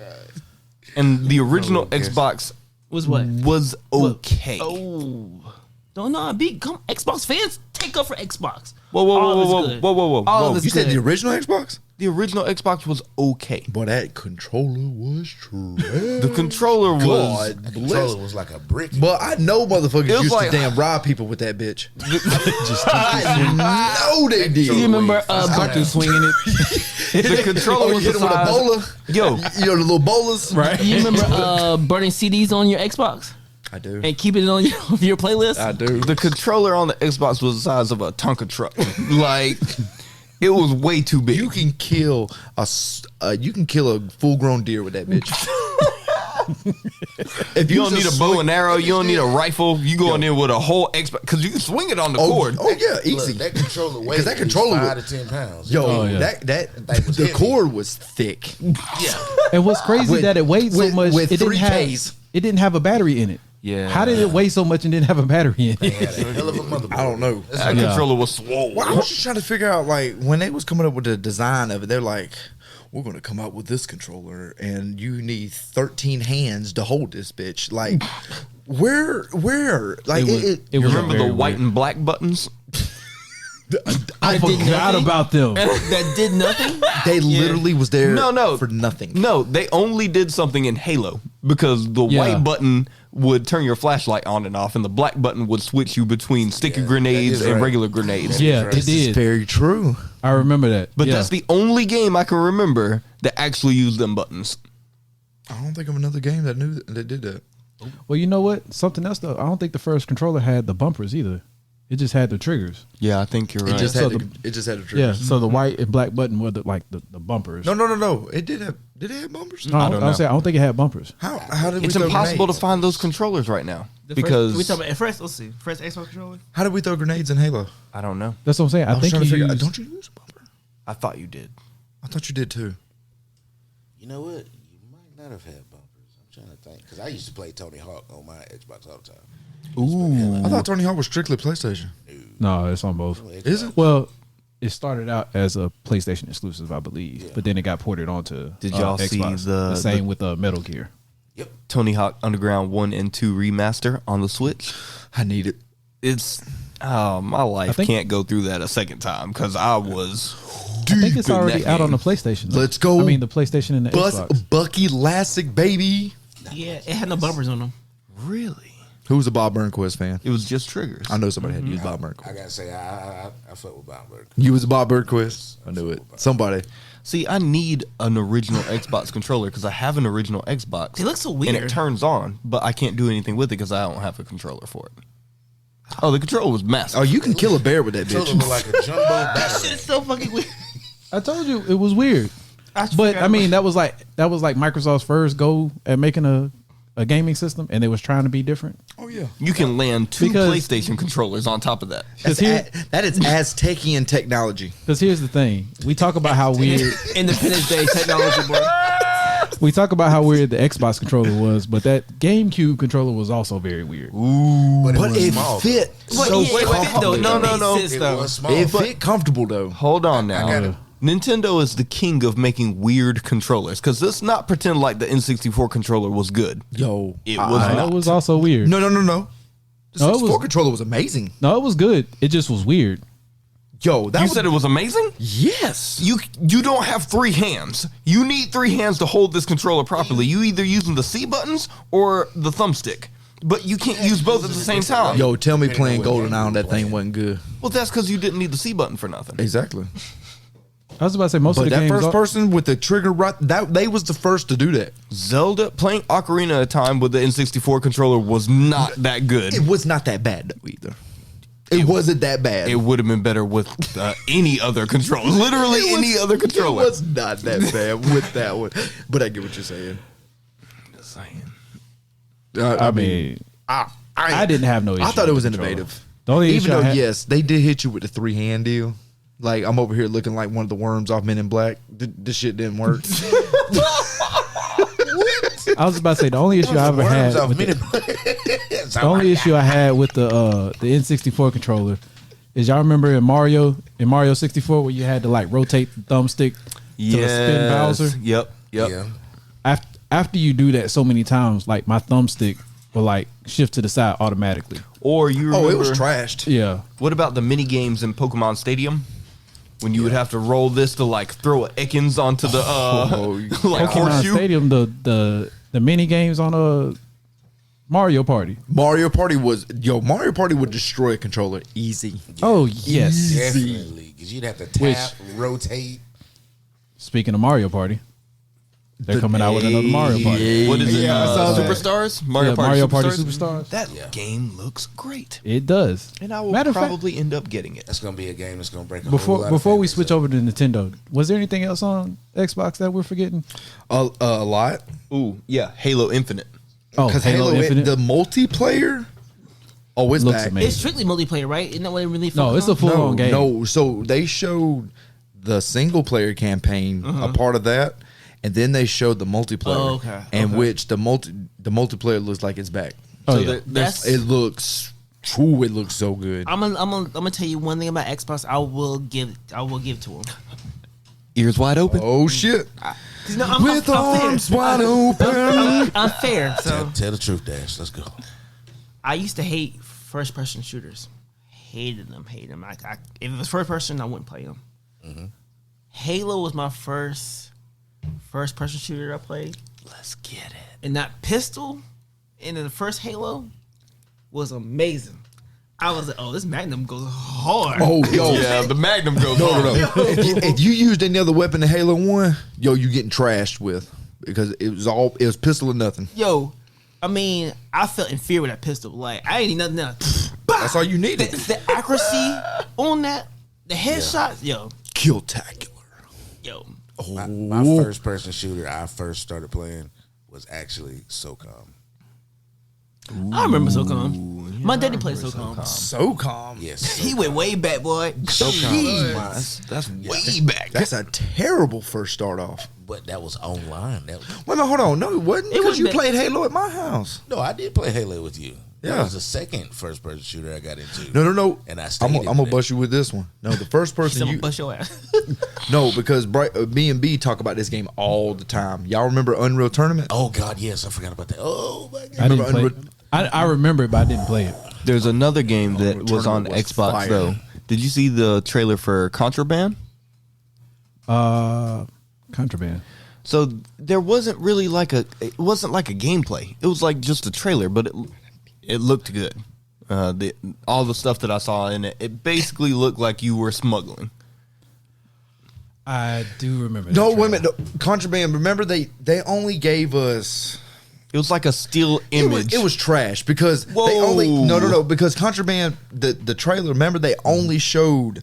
and the original Xbox Was what? was okay. Oh, don't know. Come Xbox fans, take up for Xbox. Whoa, All of it's good. whoa! All of it's You said good. the original Xbox? The original Xbox was okay. Boy, that controller was true. The controller was God The bless. controller was like a brick. But I know motherfuckers It was used like- to damn rob people with that bitch. I know they did. You remember Cartoon swinging it. the controller Oh, was you the hit them with a size. bowler? Yo, You know the little bowlers? Right. You remember burning CDs on your Xbox I do. and keeping it on your playlist? I do. the controller on the Xbox was the size of a Tonka truck. Like, it was way too big. You can kill a full grown deer with that bitch. If You don't just need a swing- bow and arrow. You don't need a rifle. You go in there with a whole Xbox because you can swing it on the cord. Oh yeah, Look, easy. that controller weighs Because that controller 5 was- to 10 pounds. Yo, Oh, yeah. that thing was the heavy. cord was thick. And what's crazy With- that it weighed so with- much. with It didn't 3Ks. have. It didn't have a battery in it. Yeah. How did it weigh so much and didn't have a battery in it? Had a hell of a motherboard. I don't know. That controller was swole. Well, I was just trying to figure out, like, when they was coming up with the design of it, they're like, we're going to come out with this controller, and you need 13 hands to hold this bitch. Like, where? Like, It You was remember very the white weird. and black buttons? I That did forgot nothing? about them. that did nothing. they literally was there No. for nothing. No, they only did something in Halo because the Yeah. white button would turn your flashlight on and off, and the black button would switch you between sticky grenades is and right. regular grenades. Yeah, Right. it did. Very true. I remember that. But Yeah. that's the only game I can remember that actually used them buttons. I don't think of another game that did that. Well, you know what? Something else though. I don't think the first controller had the bumpers either. It just had the triggers. Yeah, I think you're It right. just So had it just had a trigger. Yeah. So the white and black button were the bumpers. No. It did have. Did it have bumpers? No, I don't don't know. say I don't think it had bumpers. How did we It's throw impossible to grenades? find those controllers right now We because talking about first. Let's see. First Xbox controller. How did we throw grenades in Halo? I don't know. That's what I'm saying. I I was think trying to you figure out. used, Don't you use a bumper? I thought you did. I thought you did too. You know what? You might not have had bumpers. I'm trying to think. Because I used to play Tony Hawk on my Xbox all the time. Ooh. I thought Tony Hawk was strictly PlayStation. No, it's on both. Is it? Well, it started out as a PlayStation exclusive, I believe, but then it got ported onto Did y'all see Xbox. the- same with Metal Gear? Yep. Tony Hawk Underground 1 and 2 remaster on the Switch. I need it. It's my life think- can't go through that a second time because I was I think it's in already that out on game. the PlayStation. though. Let's go. I mean, the PlayStation and the Xbox. Bucky Lassick, baby. Yeah, it had no bumpers on them. really. Who was a Bob Burnquist fan? It was just triggers. I know somebody had used Bob Burnquist. I gotta say, I fuck with Bob Burke. You was a Bob Burnquist? I knew it. Somebody. See, I need an original Xbox controller because I have an original Xbox. It looks so And weird. it turns on, but I can't do anything with it because I don't have a controller for it. Oh, the controller was massive. Oh, you can kill a bear with that It bitch. looked like a jumbo battery. It's so fucking weird. I told you it was weird. But I mean, that was like Microsoft's first go at making a gaming system, and they was trying to be different. Oh yeah. You can land 2 Because- PlayStation controllers on top of that. Because here, That is Aztecian technology. because here's the thing: we talk about how weird Independence Day technology, boy. we talk about how weird the Xbox controller was, but that GameCube controller was also very weird. But But was it small, fit But so yeah, it fit, comfortable. though. No, It no. made sense, It though. was small. It fit comfortable though. Hold on now. got it. Nintendo is the king of making weird controllers because let's not pretend like the N64 controller was good. Yo, It was It not. was also weird. no. The No, it 64 was- controller was amazing. No, it was good. It just was weird. Yo, that You was, said it was amazing? yes. You don't have 3 hands. You need 3 hands to hold this controller properly. You either using the C buttons or the thumbstick. But you can't use both at the same time. Yo, tell me playing Depending on what GoldenEye on game that you're thing wasn't good. Well, that's because you didn't need the C button for nothing. Exactly. I was about to say most But of the that games. first person with the trigger right, that they was the first to do that. Zelda playing Ocarina of Time with the N64 controller was not that good. It was not that bad though either. It wasn't that bad. It would have been better with any other controller. Literally It was- any other controller. It was not that bad with that one. But I get what you're saying. Just saying. I mean, I didn't have no issue. I thought it with was the controller. innovative. The only Even issue I though, had- yes, they did hit you with the 3-hand deal. Like, I'm over here looking like one of the worms off Men in Black. This shit didn't work. I was about to say the only issue I ever had. With the only issue I had with the N64 controller is y'all remember in Mario 64 where you had to like rotate the thumbstick to the spin Bowser. Yep. Yeah. After you do that so many times, like my thumbstick will like shift to the side automatically. Or you remember, Oh, it was trashed. Yeah. What about the mini games in Pokemon Stadium? When you would have to roll this to like throw a Ekans onto the like Pokemon horseshoe. Stadium, the mini games on Mario Party. Mario Party would destroy a controller easy. Oh yes. Definitely. Because you'd have to tap, rotate. Speaking of Mario Party, they're coming out with another Mario Party. What is it? Yeah, I saw that. Superstars? Mario Party Mario Party Superstars? Superstars. That game looks great. It does. And I will Matter of fact, probably end up getting it. That's going to be a game that's going to break a whole lot before of we families switch up. over to Nintendo, was there anything else on Xbox that we're forgetting? A lot. Ooh, yeah, Halo Infinite. Oh, Because Halo Infinite. the multiplayer, it's Looks back. amazing. It's strictly multiplayer, right? Isn't that what it really No, it's a focused on? full on game. No, so they showed the single player campaign, a part of that, and then they showed the multiplayer. Oh, okay. And which the multiplayer looks like it's back. Oh, So yeah. That's- It looks true. It looks so good. I'm gonna tell you one thing about Xbox. I will give to them. Ears wide open. Oh shit! I'm With fair. arms wide open. I'm fair. So Tell the truth, Dash. Let's go. I used to hate first person shooters. Hated them. If it was first person, I wouldn't play them. Halo was my first person shooter I played, Let's get it. and that pistol in the first Halo was amazing. I was like, oh, this Magnum goes hard. Oh yo, Yeah, the Magnum goes no, on. no, no. If you used any other weapon in Halo 1, yo, you getting trashed with because it was pistol or nothing. Yo, I mean, I felt inferior with that pistol. Like I ain't need nothing else. That's all you The, needed. the accuracy on that, the headshots, Kill-tacular. yo. My first person shooter I first started playing was actually SOCOM. I remember SOCOM. My daddy played SOCOM. So calm. Yes. He went way back, boy. Jeez. That's way back. That's a terrible first start off. But that was online. Wait Wait a minute, hold on. No, it wasn't. It Because you wasn't played Halo at my house. No, I did play Halo with you. Yeah. That was the second first person shooter I got into. No. And I stayed I'm in gonna it. bust you with this one. No, the first person Someone you bust your ass. no because me and B talk about this game all the time. Y'all remember Unreal Tournament? Oh God, yes, I forgot about that. Oh my God. I didn't Remember play. I remember it, but I didn't play it. There's another game that was on Tournament was Xbox fire. though. Did you see the trailer for Contraband? Contraband. So there wasn't really it wasn't like a gameplay. It was like just a trailer, but It looked good. All the stuff that I saw in it, it basically looked like you were smuggling. I do remember. No, that wait a trailer. minute. Contraband. Remember, they only gave us. It was like a still image. It was trash because Whoa. they only no because Contraband the trailer. Remember, they only showed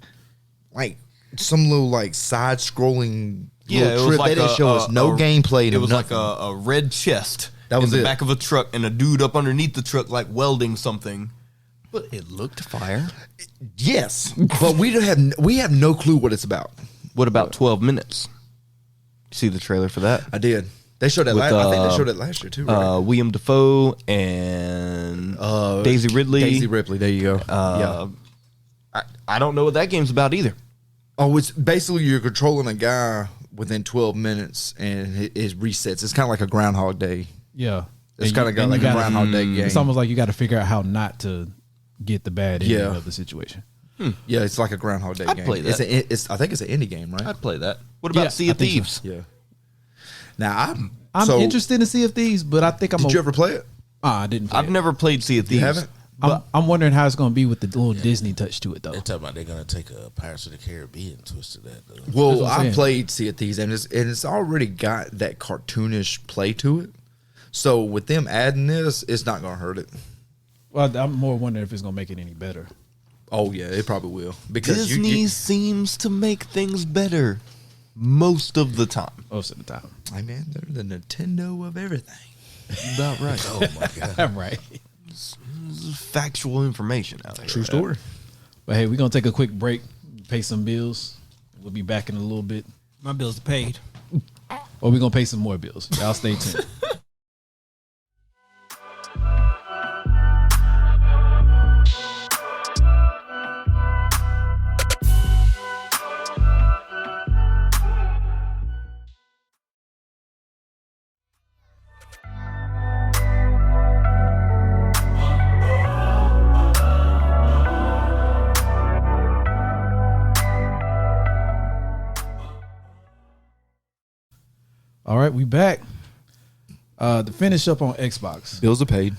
like some little like side scrolling. Yeah, little it was trip. like They didn't show us no gameplay. It was nothing. like a red chest That was in the it. back of a truck and a dude up underneath the truck like welding something. But it looked fire. Yes, but we have no clue what it's about. What about 12 minutes? You see the trailer for that? I did. They showed that. With, I think they showed it last year too. Right? William Dafoe and Daisy Ridley. Daisy Ripley. There you go. Yeah. I don't know what that game's about either. Oh, it's basically you're controlling a guy within 12 minutes, and it resets. It's kind of like a Groundhog Day. Yeah, It's kind of got like a Groundhog Day game. It's almost like you got to figure out how not to get the bad ending Yeah. of the situation. Yeah, it's like a Groundhog Day I'd game. play that. I think it's an indie game, right? I'd play that. What about Yeah, Sea I of think so. Thieves? Yeah. Now I'm so, interested in Sea of Thieves, but I think I'm. Did you ever play it? I didn't. Play I've it. never played Sea of Thieves. You haven't? I'm wondering how it's going to be with the little Disney touch to it, though. They're talking about they're gonna take a Pirates of the Caribbean twist to that though. That's Well, what I'm I saying. played Sea of Thieves, and it's already got that cartoonish play to it. So with them adding this, it's not going to hurt it. Well, I'm more wondering if it's going to make it any better. Oh yeah, it probably will because Disney seems to make things better most of the time. Most of the time. Hey man, they're the Nintendo of everything. About right. Oh my god. Right. This is factual information out there. True story. But hey, we're going to take a quick break, pay some bills. We'll be back in a little bit. My bills are paid. Or we're going to pay some more bills. Y'all stay tuned. All right, we back. To finish up on Xbox. Bills are paid.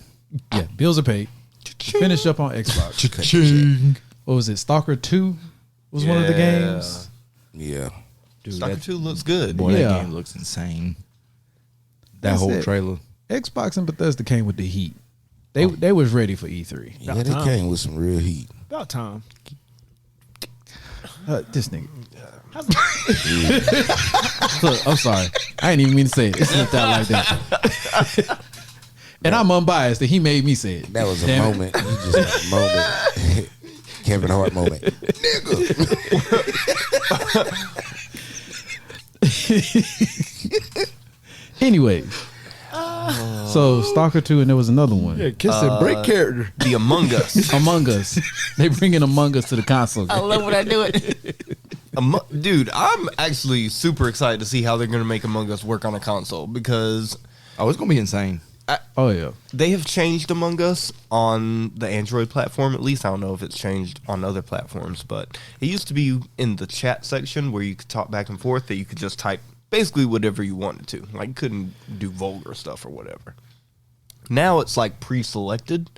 Yeah, bills are paid. To finish up on Xbox. What was it? Stalker 2 was one of the Yeah. games. Yeah. Dude, Stalker that, 2 looks good. boy, Yeah. that game looks insane. That That's whole it. trailer. Xbox and Bethesda came with the heat. They was ready for E3. Yeah, they time. came with some real heat. About time. This nigga. Look, I'm sorry. I didn't even mean to say it. It slipped out like that. And I'm unbiased that he made me say it. That was a Damn it. moment. You just had a moment. Kevin Hart moment. Anyway. So Stalker 2 and there was another one. Yeah, kiss that break character. The Among Us. Among Us. They bringing Among Us to the console. I love when I do it. Dude, I'm actually super excited to see how they're going to make Among Us work on a console because Oh, it's gonna be insane. Oh yeah. they have changed Among Us on the Android platform, at least. I don't know if it's changed on other platforms, but it used to be in the chat section where you could talk back and forth that you could just type basically whatever you wanted to. Like, you couldn't do vulgar stuff or whatever. Now it's like pre-selected.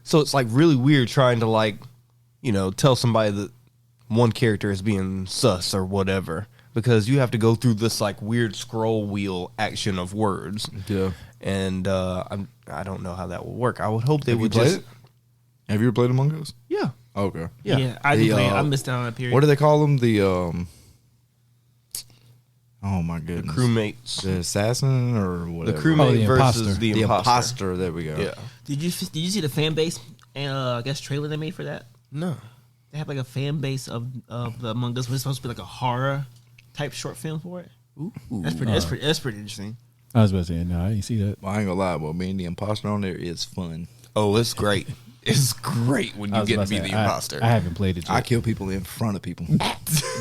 So it's like really weird trying to like, tell somebody that one character is being sus or whatever because you have to go through this like weird scroll wheel action of words. Yeah. And I don't know how that will work. I would hope they Have you would played just it? Have you ever played Among Us? yeah. Okay. Yeah, I didn't The, play it. I missed out on that period. What do they call them? The oh my goodness, Crewmates. the assassin or The whatever. crewmate the versus imposter. the the imposter. imposter. There we go. Yeah. Did you see the fan base and I guess trailer they made for that? No. They have like a fan base of the Among Us, but it's supposed to be like a horror type short film for it. Ooh. That's pretty interesting. I was about to say, no, I didn't see that. Well, I ain't gonna lie, but being the imposter on there is fun. Oh, it's great. It's great when I you was get to about be to the say, imposter. I haven't played it I yet. kill people in front of people.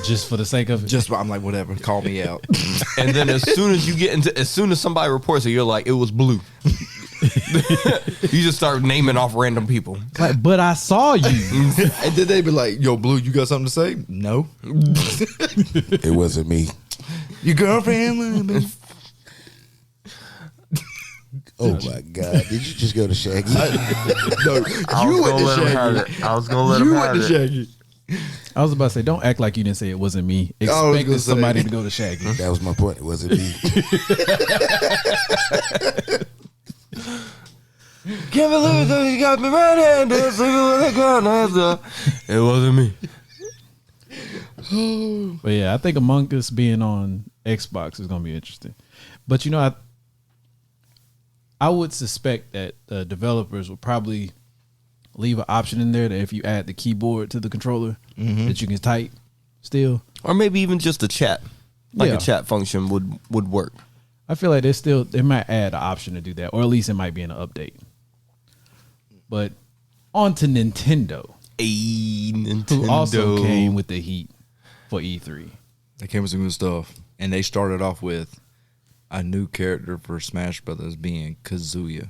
Just for the sake of it. Just I'm like, whatever, call me out. And then as soon as somebody reports it, you're like, it was blue. You just start naming off random people. Like, but I saw you. And then they be like, yo, Blue, you got something to say? No. It wasn't me. Your girlfriend? Oh my God! Did you just go to Shaggy? No, you went to Shaggy. I was gonna let You him went have to it. Shaggy. I was about to say, don't act like you didn't say it wasn't me. I was gonna Expecting say. somebody to go to Shaggy. That was my point. Was it me? Can't believe that you got me red-handed, sleeping with a gun. It wasn't me. But yeah, I think Among Us being on Xbox is going to be interesting. But you know, I would suspect that the developers will probably leave an option in there that if you add the keyboard to the controller, that you can type still. Or maybe even just a chat. Like Yeah. a chat function would work. I feel like they might add an option to do that, or at least it might be in an update. But on to Nintendo, Nintendo. who also came with the heat for E3. They came with some good stuff, and they started off with a new character for Smash Brothers being Kazuya,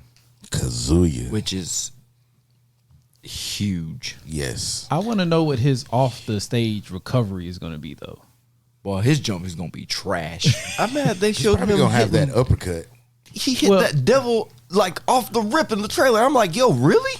Which which is huge. yes. I want to know what his off the stage recovery is going to be, though. Well, his jump is gonna be trash. I'm mad they showed Probably him gonna have hitting- that uppercut. He hit Well- that devil like off the rip in the trailer. I'm like, yo, really?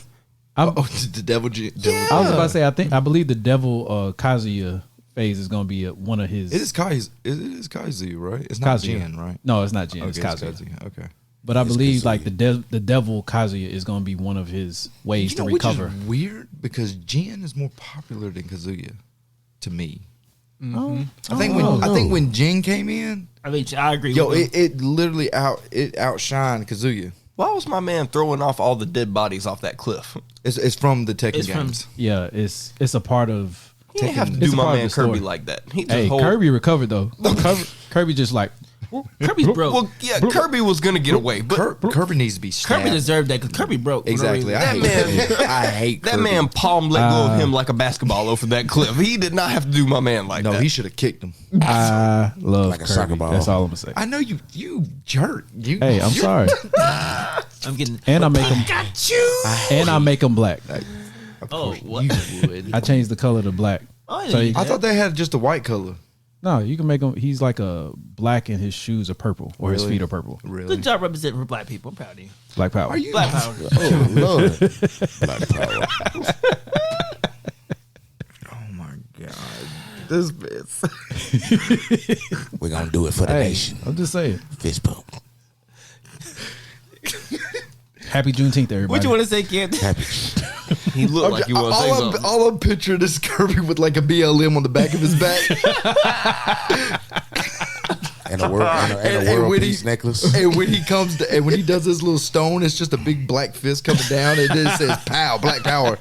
Oh, the devil. I was about to say, I believe the Devil Kazuya phase is going to be one of his. It is Kazuya, right? It's not Kazuya. Jin, right? No, it's not Jin. It's Okay, Kazuya. Okay. But I It's believe Kazuya. like the Devil Kazuya is going to be one of his ways You know to which recover. is weird because Jin is more popular than Kazuya, to me. I think when Jin came in, I mean, I agree. yo, with him. it literally outshined Kazuya. Why was my man throwing off all the dead bodies off that cliff? It's from the Tekken It's from- games. Yeah, it's a part of. He didn't have to it's do a my part of man the story. Kirby like that. He just Hey, hold- Kirby recovered though. Kirby just like Kirby's broke. Well, yeah, Kirby was gonna get away, but Kirby needs to be stabbed. Kirby deserved that because Kirby broke. for no Exactly. reason. I hate Kirby. I hate that Kirby. man palm let go of him like a basketball over that cliff. He did not have to do my man like No, that. he should have kicked him. I love Like a Kirby. soccer ball. That's all I'm gonna say. I know you jerk. You. Hey, I'm sorry. I'm getting. And I make him. Got you. And I make him black. Oh, what? You would. I changed the color to black. Oh, I So didn't you- I thought they had just a white color. No, you can make him. He's like a black, and his shoes are purple, or his Really? feet are purple. Really? Good job representing for black people. I'm proud of you. Black power. Are you? Black power. Oh Lord. Black power. Oh my god. This bitch. We're gonna do it for the Hey, nation. I'm just saying. Fist bump. Happy Juneteenth, everybody. What you want to say, kid? Happy. He looked like you want to say something. All I'm picturing is Kirby with like a BLM on the back of his back. And a world, and a And world when peace he- necklace. And when he comes to, and when he does his little stone, it's just a big black fist coming down, and then it says "Pow, Black Power."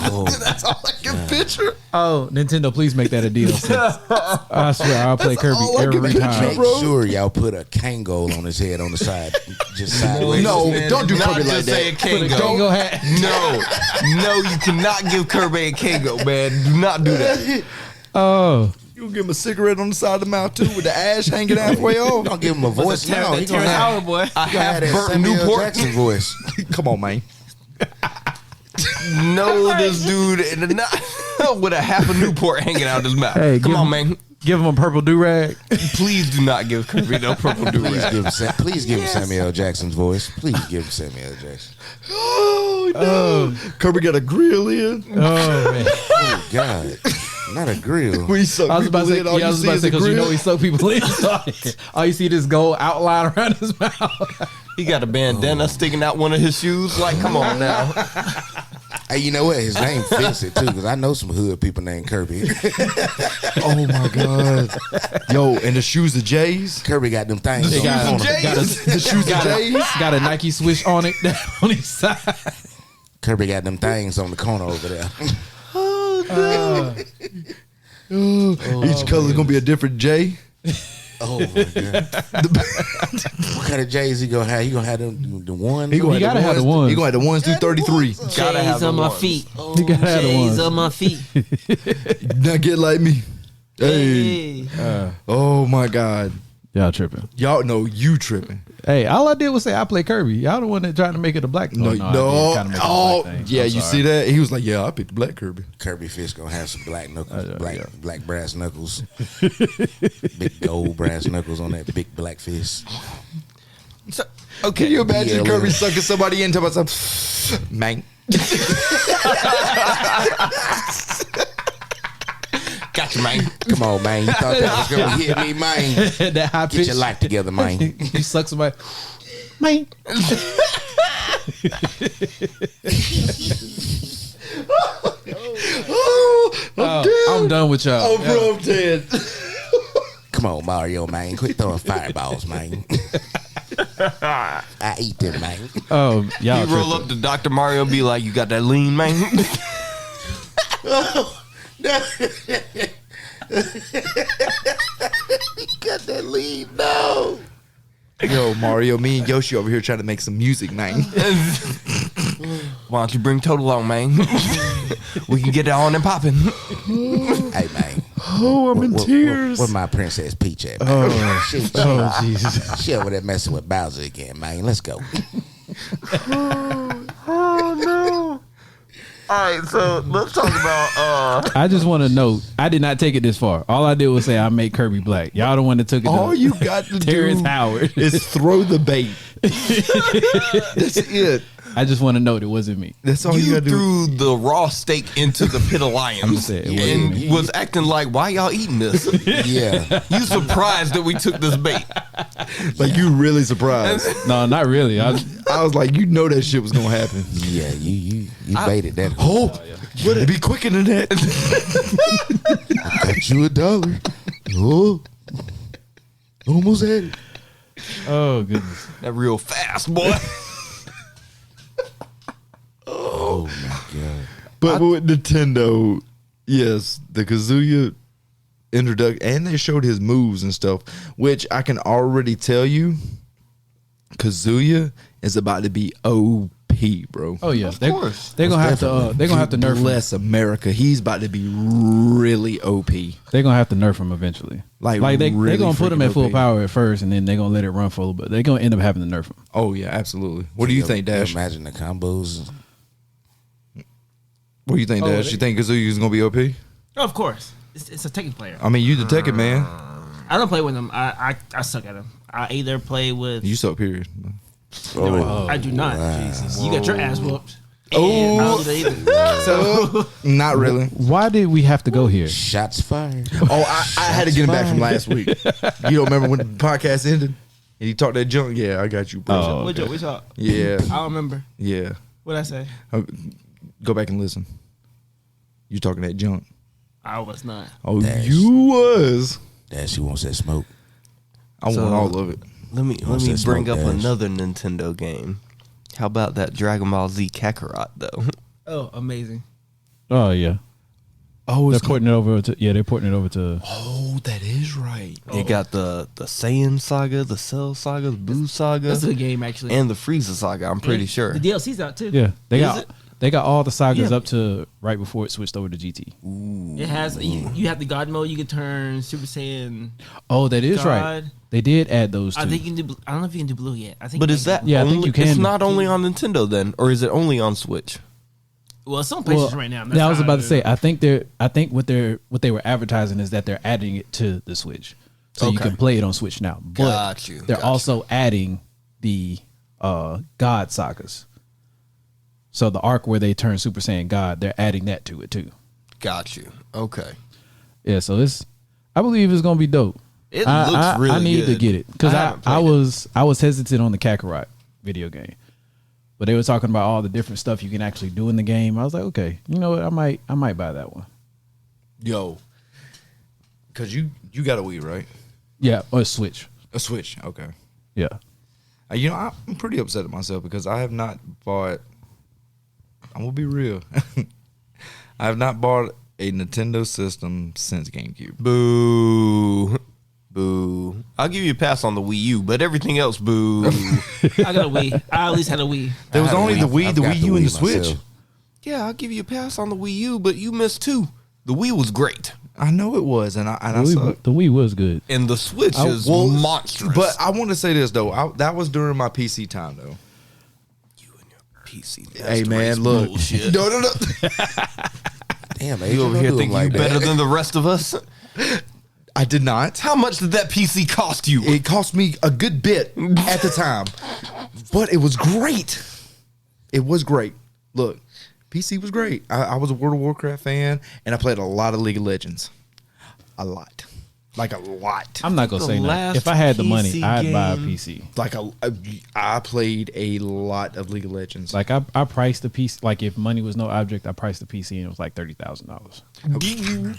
Oh, That's all I can picture. Oh, Nintendo, please make that a DLC. I swear, I'll play Kirby all I can every picture, time. make bro. sure y'all put a Kango on his head on the side, just sideways. No, don't do Not Kirby like just say that. a Kango. Kango hat. No, you cannot give Kirby a Kango, man. Do not do that. Oh, You give him a cigarette on the side of the mouth too, with the ash hanging halfway off. Don't give him a voice now. He gonna Terrence have, Howard boy. I he gonna have have that burnt Samuel Newport. Jackson voice. Come on, man. No, this dude and not with a half a Newport hanging out his mouth. Hey, Come give on, him- man. give him a purple do rag. Please do not give Kirby no purple do Please give him Samuel Jackson's voice. Please give him Samuel Jackson. Oh no! Kirby got a grill in. Oh man, Oh God, not a grill. When he suck I was about to say, people in, all yeah, I you was see about to is say a because you grill. know he suck people in. So all you see this gold outline around his mouth. He got a bandana sticking out one of his shoes. Like, come on now. Hey, you know what? His name fits it too, because I know some hood people named Kirby. Oh my god! Yo, and the shoes of J's. Kirby got them things They on got, him. got, a, The shoes of J's. got a Nike swish on it on his side. Kirby got them things on the corner over there. Each color's gonna be a different J. Oh my God! What kind of J's he gonna have? He gonna have them the one? He gonna gotta have the ones. ones. He gonna have the ones through 33. Gotta have J's the on my ones. feet. You gotta have the J's ones. on my feet. Not get like me. Hey. Hey. Oh my god. Y'all tripping. Y'all know you tripping. Hey, all I did was say I play Kirby. Y'all the one that trying to make it a black. No, I no. did kinda make it a Oh, black thing. yeah. I'm You sorry. see that? He was like, "Yeah, I picked black Kirby." Kirby Fish gonna have some black knuckles, yeah. black brass knuckles, big gold brass knuckles on that big black fist. So, Okay. Can you imagine Yeah, Kirby sucking somebody in talking about some man? Gotcha, man. Come on, man. You thought that was gonna hit me, man? That high Get pitch. your life together, man. You suck somebody. Man. I'm done with y'all. Oh, bro, I'm dead. Come on, Mario, man. Quit throwing fireballs, man. I eat them, man. Oh, y'all You roll up to Dr. Mario, be like, "You got that lean, man." Got that lead, no. Yo, Mario, me and Yoshi over here trying to make some music, man. Why don't you bring Total along, man? We can get it on and popping. Hey, man. Oh, I'm in tears. Where my Princess Peach at, man? Oh, Jesus. She over there messing with Bowser again, man. Let's go. Oh no! All right, so let's talk about. I just want to note, I did not take it this far. All I did was say I made Kirby black. Y'all the one that took it. All to you got to Terrence do Howard. is throw the bait. That's it. I just want to note it wasn't me. That's all you You got to do. threw the raw steak into the pit of lions I'm just saying, it wasn't and me. was acting like, "Why y'all eating this?" Yeah. You surprised that we took this bait? Like, you really surprised. No, not really. I I was like, you know that shit was going to happen. Yeah, you baited that. Oh, would be quicker than that. Got you $1. Oh, almost had it. oh goodness. That real fast, boy. Oh my god. But with Nintendo, yes, the Kazuya introduction, and they showed his moves and stuff, which I can already tell you, Kazuya is about to be OP, bro. Oh yeah, Of course. they're gonna have to. They're gonna have to nerf him. Bless America. He's about to be really OP. They're gonna have to nerf him eventually. Like, they're really gonna put him freaking at full OP. power at first, and then they're gonna let it run for a little bit. They're gonna end up having to nerf him. Oh yeah, absolutely. What do you think, Dash? Imagine the combos. What do you think, Dash? You think Kazuya is gonna be OP? Oh, of course. It's a Tekken player. I mean, you the Tekken man. I don't play with him. I suck at him. I either play with. You suck, period. I do not. Jesus. You got your ass whooped. Oh. I don't do that either. So Not really. Why did we have to go here? Shots fired. Oh, I had to get him back from last week. You don't remember when the podcast ended? And he talked that junk? Yeah, I got you, bro. Oh. what joke we talk? Yeah, I don't remember. yeah. What I say? Go back and listen. You talking that junk. I was not. Oh, Dash. you was. Dash, he wants that smoke. I So- want all of it. Let me that bring smoke up dash? another Nintendo game. How about that Dragon Ball Z Kakarot though? Oh, amazing. Oh yeah, Oh, they're porting it over to. Yeah, they're porting it over to. oh, that is right. You got the Saiyan saga, the Cell saga, the Boo saga, That's a good game, actually. and the Frieza saga. I'm pretty sure. The DLC's out, too. Yeah, they Is got it? they got all the sagas Yeah. up to right before it switched over to GT. It has. You have the God mode. You can turn Super Saiyan. Oh, that is right. God. They did add those two. I think you can do. I don't know if you can do blue yet. I think. But you is can that do Yeah, I only, think you can. It's not only on Nintendo then, or is it only on Switch? blue? Well, some places Well, right now. yeah, I was about to say. I think what they were advertising is that they're adding it to the Switch, so you Okay. can play it on Switch now. But Got you, they're got you. also adding the God sagas. So the arc where they turn Super Saiyan God, they're adding that to it too. Got you. Okay. Yeah, so I believe it's gonna be dope. It I, looks I, really I need good. to get it because I haven't I played was hesitant on the Kakarot video game, but they were talking about all the different stuff you can actually do in the game. I was like, okay, you know what, I might buy that one. Yo, because you got a Wii, right? Yeah, or Switch. A Switch. Okay. Yeah, You know, I'm pretty upset at myself because I have not bought. I'm gonna be real. I have not bought a Nintendo system since GameCube. Boo. Boo. I'll give you a pass on the Wii U, but everything else, boo. I got a Wii. I at least had a Wii. There was I had a only the Wii. Wii, I've the got Wii U, and the Wii Switch. myself. Yeah, I'll give you a pass on the Wii U, but you missed two. The Wii was great, I know it was, and I sucked. the Wii was good. and the Switch is monstrous. But I want to say this though. That was during my PC time though. you and your PC. Hey man, look. Bullshit. No. Damn, You over here think you better than the rest of us? I did not. How much did that PC cost you? It cost me a good bit at the time. But it was great. It was great. Look, PC was great. I was a World of Warcraft fan, and I played a lot of League of Legends. A lot. Like a lot. I'm not gonna The say that. last If I had the money, PC I'd buy a game- PC. Like I played a lot of League of Legends. Like I priced the PC. Like if money was no object, I priced the PC and it was like $30,000.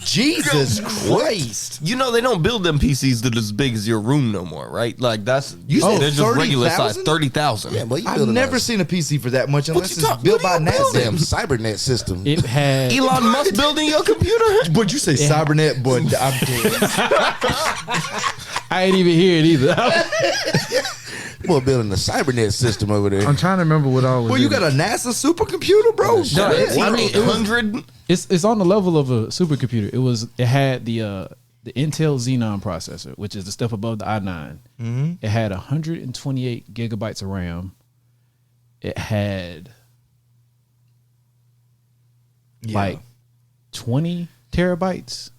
Jesus Christ. You know they don't build them PCs that as big as your room no more, right? Like that's You said they're just regular size, 30,000? 30,000. Yeah, but you I've building never a seen a PC for that much unless you it's talk- built what by are you NASA. damn cybernet system. It had Elon Musk building your computer. But you say Cybernet, but I'm dead. I ain't even hear it either. Well, building a cybernet system over there. I'm trying to remember what all was. Well, you got a NASA supercomputer, bro? No, I mean, it was, 800. it's on the level of a supercomputer. It had the Intel Xenon processor, which is the step above the i9. Mm-hmm. It had 128 gigabytes of RAM. It had like 20 terabytes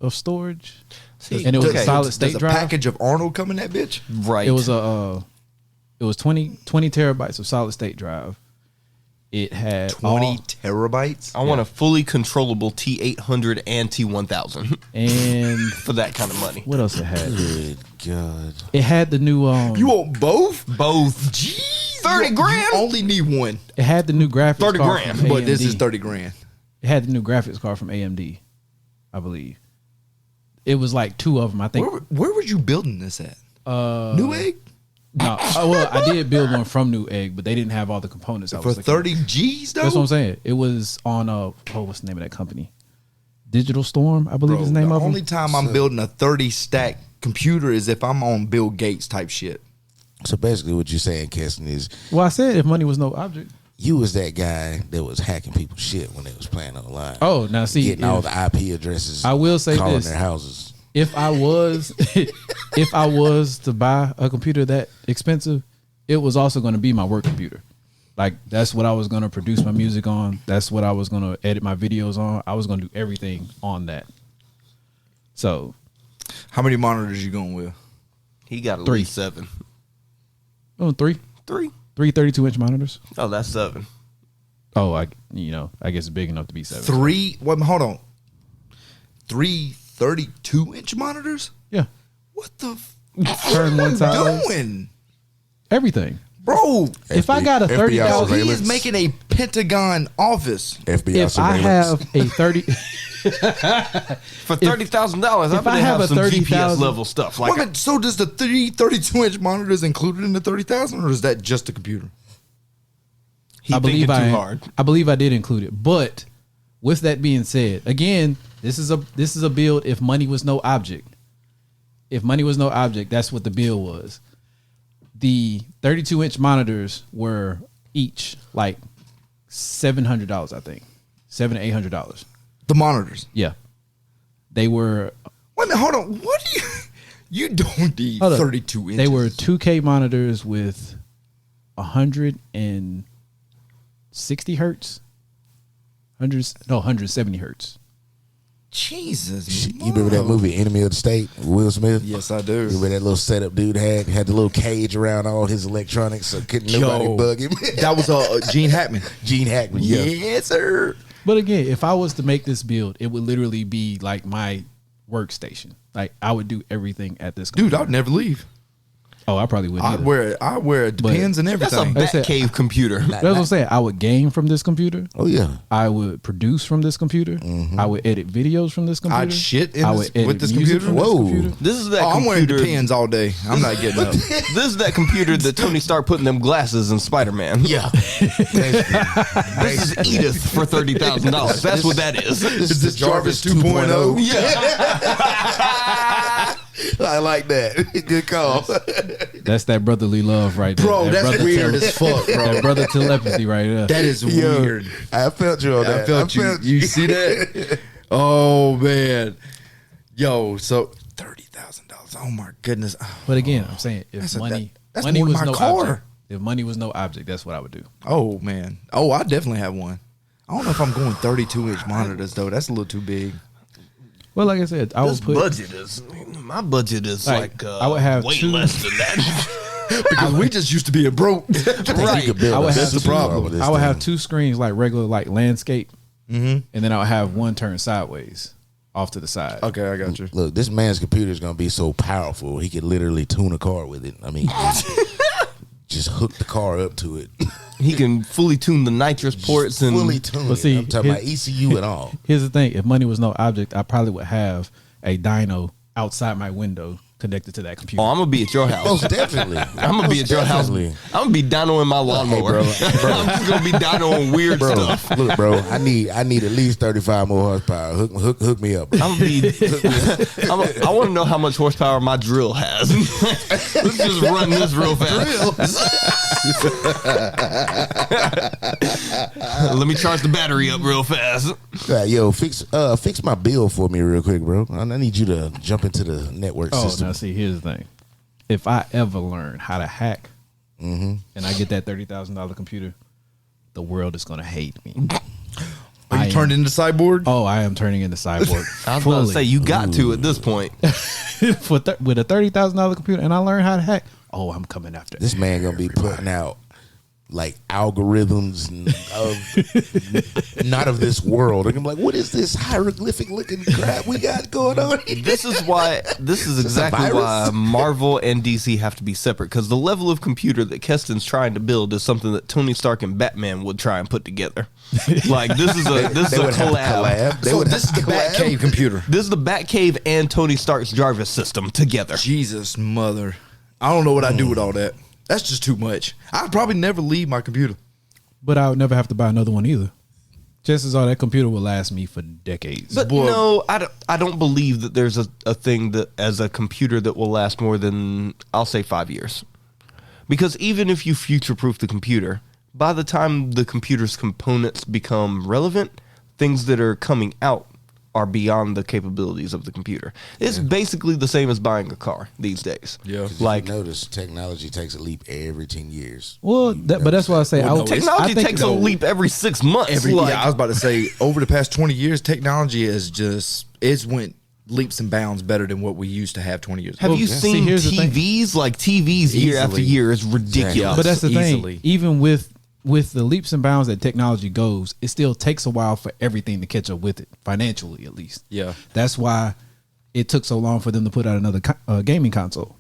of storage, and it was a solid state Does a drive. package of Arnold come in that bitch? Right. It was it was 20 terabytes of solid state drive. It had 20 terabytes? I want a fully controllable T800 and T1000 and for that kind of money. what else it had? Good God. It had the new You want both? Both. Jeez. 30 you grand? only need one. it had the new graphics 30 card grand, from But this AMD. is 30 grand. It had the new graphics card from AMD, I believe. It was like two of them, I think. Where were you building this at? Newegg? No, well, I did build one from Newegg, but they didn't have all the components. I For was looking at. 30 G's, though? That's what I'm saying. It was on what's the name of that company? Digital Storm, I believe is the name the of only them. time I'm building a 30 stack computer is if I'm on Bill Gates type shit. So basically, what you're saying, Keston, is Well, I said if money was no object. you was that guy that was hacking people's shit when they was playing online. Oh, now see, Getting all if, the IP addresses. I will say calling this. their houses. if I was if I was to buy a computer that expensive, it was also going to be my work computer. Like that's what I was going to produce my music on. That's what I was going to edit my videos on. I was going to do everything on that. So, How many monitors you going with? He got at 3. least 7. three 3. 32-inch monitors. Oh, that's 7. Oh, I guess it's big enough to be 7. Hold on. 3 32-inch monitors? Yeah. What the Turn one side. doing? Everything. Bro, If I got a FBI 30,000, he surveillance. is making a Pentagon office. FBI if I surveillance. have a 30 For $30,000, I if bet I they have have a some GPS 30,000 level stuff. Like Wait a minute, so does the 32-inch monitors included in the 30,000, or is that just the computer? he I believe thinking too hard. I believe I did include it. But with that being said, again, this is a build if money was no object. If money was no object, that's what the bill was. The 32-inch monitors were each like $700, I think. $700 to $800. The monitors. Yeah. They were Wait a minute, hold on. What do you don't need hold up. 32 inches. They were 2K monitors with 160 hertz. 170 hertz. Jesus. You remember that movie Enemy of the State with Will Smith? Yes, I You do. remember that little setup dude had the little cage around all his electronics so couldn't nobody Yo. bug him. That was Gene Hackman. Gene Hackman. Yeah. Yes, sir. But again, if I was to make this build, it would literally be like my workstation. Like I would do everything at this Dude, computer. I'd never leave. Oh, I probably wouldn't. I wear Depends and That's a everything. They said- Batcave computer. That's what I'm saying. I would game from this computer. Oh yeah. I would produce from this computer. I would edit videos from this computer. I'd shit in I this- would edit with this music computer? from this Whoa. computer. This is that Oh, I'm wearing computer. Depends all day. I'm not getting up. This is that computer that Tony started putting them glasses in Spider-Man. Yeah. This is Edith for $30,000. That's what that is. This Is this Jarvis 2.0? I like that. Good call. That's that brotherly love right there. Bro, That that's brother weird as fuck, bro. That brother telepathy right there. That is Yo, weird. I felt you on that. I felt you. You see that? Oh man. Yo, so $30,000. Oh my goodness. But again, I'm saying if That's a- money, that's money more than was my no car. object. If money was no object, that's what I would do. Oh man. Oh, I definitely have one. I don't know if I'm going 32-inch monitors though. That's a little too big. Well, like I said, I This would put. budget is my budget is Like, like I would have way two- less than that. Because we just used to be a broke. Right. You could build I would a have system two- problem with this I would have thing. 2 screens like regular like landscape, and then I would have one turn sideways off to the side. Okay, I got you. Look, this man's computer is gonna be so powerful he could literally tune a car with it. I mean, just hook the car up to it. He can fully tune the nitrous ports and fully tune But it. see, I'm talking about his- ECU and all. Here's the thing: if money was no object, I probably would have a dyno outside my window connected to that computer. Oh, I'm gonna be at your house. Most definitely. I'm gonna be at your house. I'm gonna be dynoing my lawnmower. bro. I'm just gonna be dynoing weird Bro, stuff. look, bro. I need at least 35 more horsepower. Hook me up. I'm gonna be. I want to know how much horsepower my drill has. Let's just run this real fast. Let me charge the battery up real fast. Yo, fix my bill for me real quick, bro. I need you to jump into the network Oh, system. now see, here's the thing: if I ever learn how to hack, and I get that $30,000 computer, the world is gonna hate me. Are I you turned am- into cyborg? Oh, I am turning into cyborg. I was about to say you got to at this point. With a $30,000 computer, and I learn how to hack. Oh, I'm coming after This man gonna be putting out like algorithms of not of this world. And I'm like, what is this hieroglyphic looking crap we got going on here? This is exactly virus? why Marvel and DC have to be separate, because the level of computer that Keston's trying to build is something that Tony Stark and Batman would try and put together. Like this is a They would have to collab. They So would this is have the to collab. Batcave computer. This is the Batcave and Tony Stark's Jarvis system together. Jesus, mother. I don't know what I'd do with all that. That's just too much. I'd probably never leave my computer. But I would never have to buy another one either. Chances are that computer will last me for decades. But Boy. no, I don't believe that there's a thing that as a computer that will last more than, I'll say, 5 years. Because even if you future-proof the computer, by the time the computer's components become relevant, things that are coming out are beyond the capabilities of the computer. It's basically the same as buying a car these days. Yeah. Like, Notice technology takes a leap every 10 years. Well, but that's why I say Well, no, technology I think takes a leap every 6 months. Yeah, Like, I was about to say, over the past 20 years, technology it's went leaps and bounds better than what we used to have 20 years ago. have you See, seen here's the thing. TVs? Like, TVs year after Easily. year is ridiculous. But that's the Easily. thing. Even with the leaps and bounds that technology goes, it still takes a while for everything to catch up with it, financially at least. Yeah. That's why it took so long for them to put out another gaming console.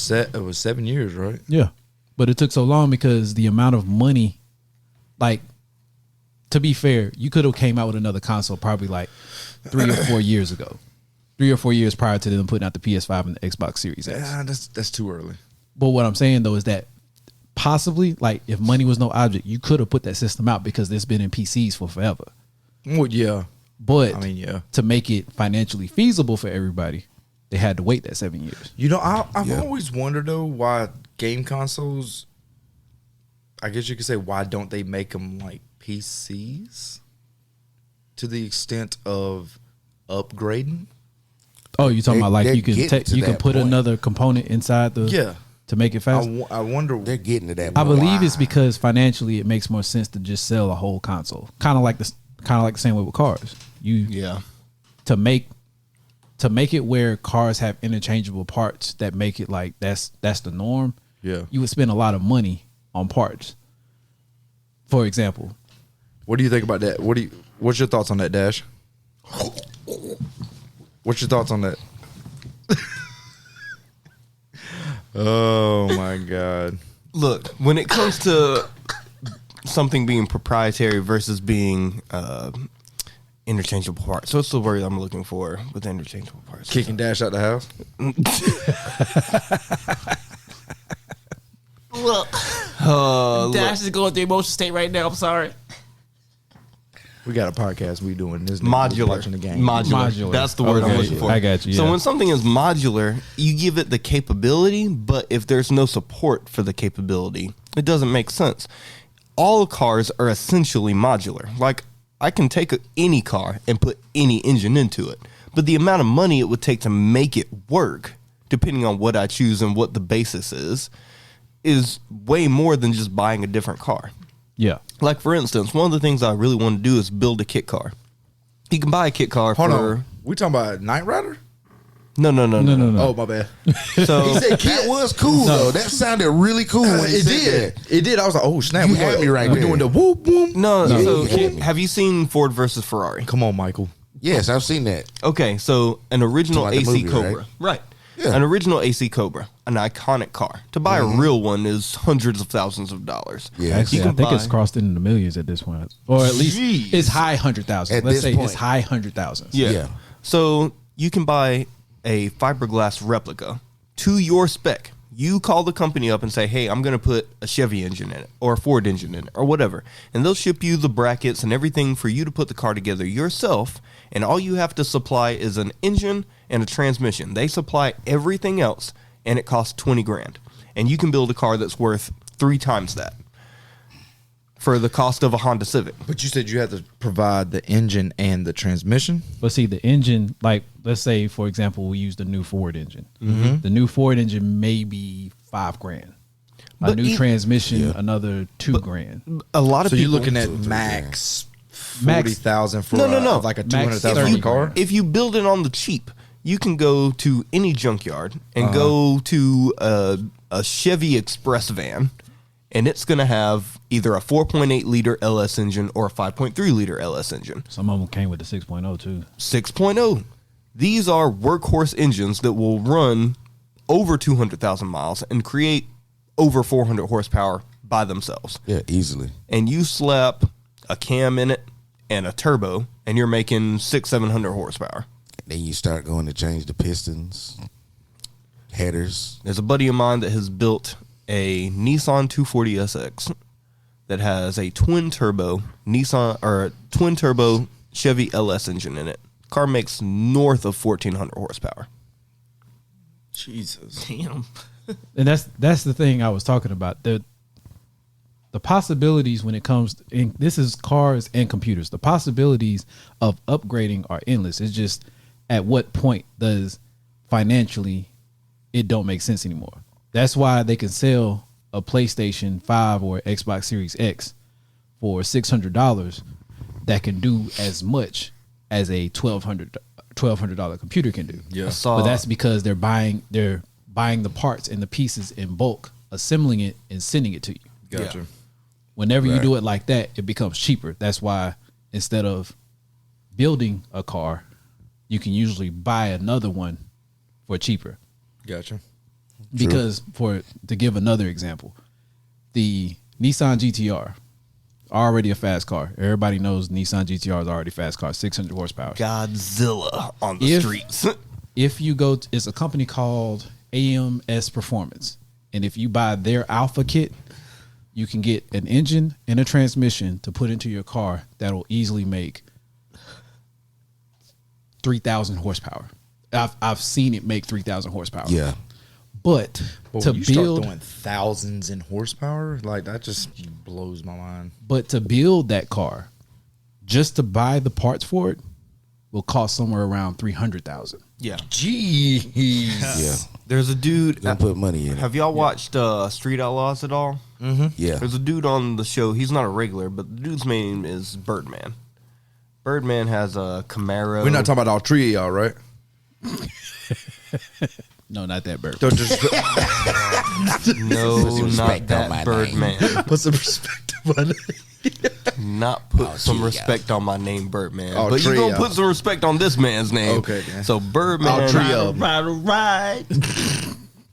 It was 7 years, right? Yeah. But it took so long because the amount of money, like, to be fair, you could have came out with another console probably like 3 or 4 years ago. 3 or 4 years prior to them putting out the PS5 and the Xbox Series X. Yeah, that's too early. But what I'm saying though is that possibly, like, if money was no object, you could have put that system out because it's been in PCs for forever. Well, yeah. But I mean, yeah. to make it financially feasible for everybody, they had to wait that 7 years. You know, I've always wondered, though, why game consoles, I guess you could say, why don't they make them like PCs to the extent of upgrading? Oh, you talking about like they're you can getting to you can that put point. another component inside the Yeah. to make it fast? I wonder. They're getting to that I point. believe it's because financially it makes more sense to just sell a whole console. Kind of like the same way with cars. yeah. To make it where cars have interchangeable parts that make it like that's the norm. Yeah. You would spend a lot of money on parts. For example, What do you think about that? What's your thoughts on that, Dash? What's your thoughts on that? Oh my God. Look, when it comes to something being proprietary versus being interchangeable parts, so what's the word I'm looking for with interchangeable parts? Kicking Dash out the house? Look, Dash is going through emotional state right now. I'm sorry. We got a podcast we doing. This Modular. watching the game. Modular. That's the word I'm Okay, looking for. I got you, So yeah. when something is modular, you give it the capability, but if there's no support for the capability, it doesn't make sense. All cars are essentially modular. Like, I can take any car and put any engine into it, but the amount of money it would take to make it work, depending on what I choose and what the basis is way more than just buying a different car. yeah. Like, for instance, one of the things I really want to do is build a kit car. You can buy a kit car Hold for... on. We talking about Knight Rider? No. Oh, my bad. So He said that was cool though. That sounded really cool when he It said did. that. It did. I was like, oh, snap. You We had me right we're there. doing the whoop, whoop. no. Yeah, So you had me. have you seen Ford versus Ferrari? Come on, Michael. Yes, I've seen that. Okay, so an original Talking about the AC movie, Cobra, right? Yeah. An original AC Cobra, an iconic car. To buy a real one is hundreds of thousands of dollars. Yeah. Actually, You I can think it's buy- crossed into the millions at this point, or at least Jeez. it's high 100,000. At Let's this say point. it's high 100,000. Yeah. Yeah. So you can buy a fiberglass replica to your spec. You call the company up and say, hey, I'm going to put a Chevy engine in it or a Ford engine in it or whatever. And they'll ship you the brackets and everything for you to put the car together yourself. And all you have to supply is an engine and a transmission. They supply everything else, and it costs 20 grand. And you can build a car that's worth 3 times that for the cost of a Honda Civic. But you said you had to provide the engine and the transmission. But see, the engine, like let's say for example, we use the new Ford engine. The new Ford engine may be $5,000. A But new transmission, another $2,000. A lot of So you're people looking at $2,000. max Max- 40,000 for No. like a Max $200,000 car. If you build it on the cheap, you can go to any junkyard and go to a Chevy Express van, and it's going to have either a 4.8 liter LS engine or a 5.3 liter LS engine. Some of them came with the 6.0 too. 6.0. These are workhorse engines that will run over 200,000 miles and create over 400 horsepower by themselves. Yeah, easily. And you slap a cam in it and a turbo, and you're making 600-700 horsepower. Then you start going to change the pistons, headers. There's a buddy of mine that has built a Nissan 240SX that has a twin turbo Chevy LS engine in it. Car makes north of 1,400 horsepower. Jesus. Damn. And that's the thing I was talking about. The possibilities when it comes and this is cars and computers. The possibilities of upgrading are endless. It's just at what point does financially it don't make sense anymore. That's why they can sell a PlayStation 5 or Xbox Series X for $600 that can do as much as a $1,200 computer can do. Yeah. I saw, But that's because they're buying the parts and the pieces in bulk, assembling it and sending it to you. Gotcha. Yeah. Whenever you Right. do it like that, it becomes cheaper. That's why instead of building a car, you can usually buy another one for cheaper. Gotcha. Because to give another example, the Nissan GTR, already a fast car. Everybody knows Nissan GTR is already a fast car, 600 horsepower. Godzilla on the If- streets. If you go, it's a company called AMS Performance, and if you buy their Alpha kit, you can get an engine and a transmission to put into your car that'll easily make 3,000 horsepower. I've seen it make 3,000 horsepower. Yeah. But But to when you start build, throwing thousands in horsepower, like that just blows my mind. but to build that car, just to buy the parts for it, will cost somewhere around 300,000. Yeah. Jeez. Yeah. There's a dude. Don't put money in it. Have y'all watched Street Outlaws at all? Yeah. There's a dude on the show. He's not a regular, but the dude's name is Birdman. Birdman has a Camaro. We're not talking about all three of y'all, right? No, not that bird. Don't just No, Put some not respect on my that Birdman. put some perspective on it. Not put Oh, some gee, respect on my name, Birdman. Oh, but you trio. gonna put some respect on this man's name. Okay, yeah. So Birdman. Oh, trio. Right.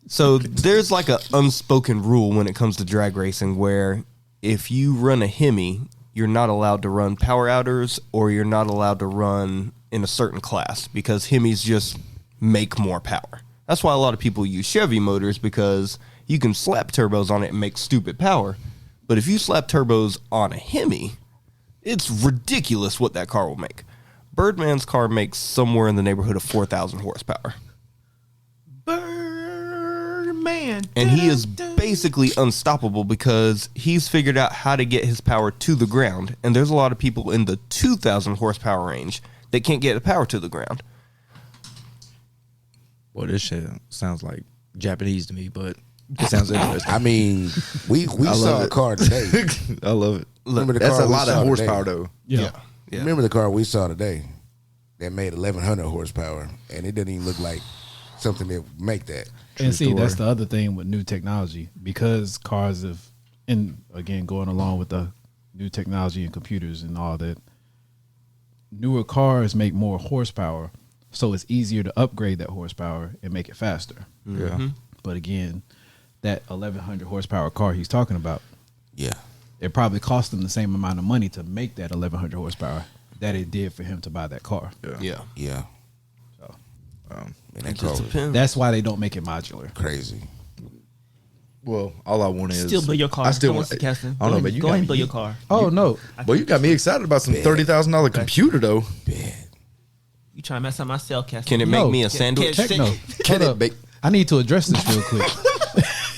So there's like a unspoken rule when it comes to drag racing where if you run a Hemi, you're not allowed to run power outers or you're not allowed to run in a certain class because Hemis just make more power. That's why a lot of people use Chevy motors because you can slap turbos on it and make stupid power. But if you slap turbos on a Hemi, it's ridiculous what that car will make. Birdman's car makes somewhere in the neighborhood of 4,000 horsepower. Birdman. And he is basically unstoppable because he's figured out how to get his power to the ground. And there's a lot of people in the 2,000 horsepower range that can't get the power to the ground. Well, this shit sounds like Japanese to me, but it sounds interesting. I mean, we love saw a it. car today. I love it. Remember the That's car a we lot saw of today? horsepower, though. Yeah. Yeah. Remember the car we saw today that made 1,100 horsepower, and it didn't even look like something that make that. And see, that's the other thing with new technology, because cars have, and again, going along with the new technology and computers and all that, newer cars make more horsepower, so it's easier to upgrade that horsepower and make it faster. Yeah. But again, that 1100 horsepower car he's talking about, Yeah. it probably cost him the same amount of money to make that 1100 horsepower that it did for him to buy that car. Yeah. Yeah. So And It that just car was depends. that's why they don't make it modular. crazy. Well, all I want is Still build your car. I still Come on, want. Caston. I don't know, Go but you ahead got and build me. your car. Oh no, Well, you got me excited about some $30,000 computer though. Bad. You trying to mess up my cell, Caston? Can it No. make me a sandwich? Can- heck no. Can Hold it up. make? I need to address this real quick.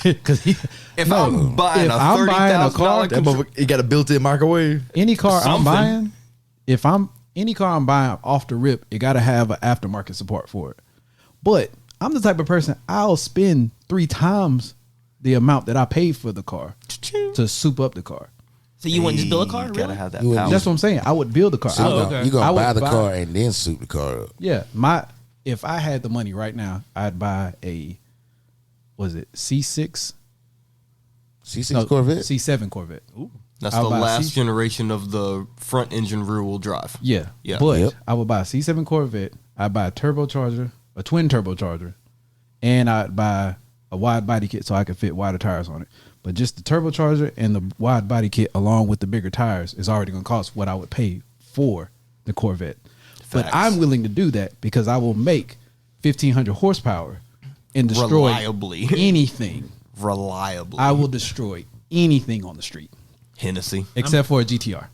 Because If I'm buying a I'm buying a $30,000 car, That motherfucker, it got a built-in microwave. any car I'm Something. buying, if I'm any car I'm buying off the rip, it got to have an aftermarket support for it. But I'm the type of person, I'll spend 3 times the amount that I paid for the car to soup up the car. So you want to just build a car? You Really? gotta have that You would power. That's what I'm saying. I would build the car. So I you would- gonna, okay. you gonna I would buy the buy- car and then suit the car up. Yeah, if I had the money right now, I'd buy a, was it C6? C6 No, Corvette? C7 Corvette. That's I'll the buy a last C- generation of the front engine rear wheel drive. Yeah. Yeah. But Yep. I would buy a C7 Corvette. I'd buy a turbocharger, a twin turbocharger, and I'd buy a wide body kit so I could fit wider tires on it. But just the turbocharger and the wide body kit along with the bigger tires is already going to cost what I would pay for the Corvette. But Facts. I'm willing to do that because I will make 1,500 horsepower and destroy Reliably. anything. Reliably. I will destroy anything on the street Hennessy. except for a GTR.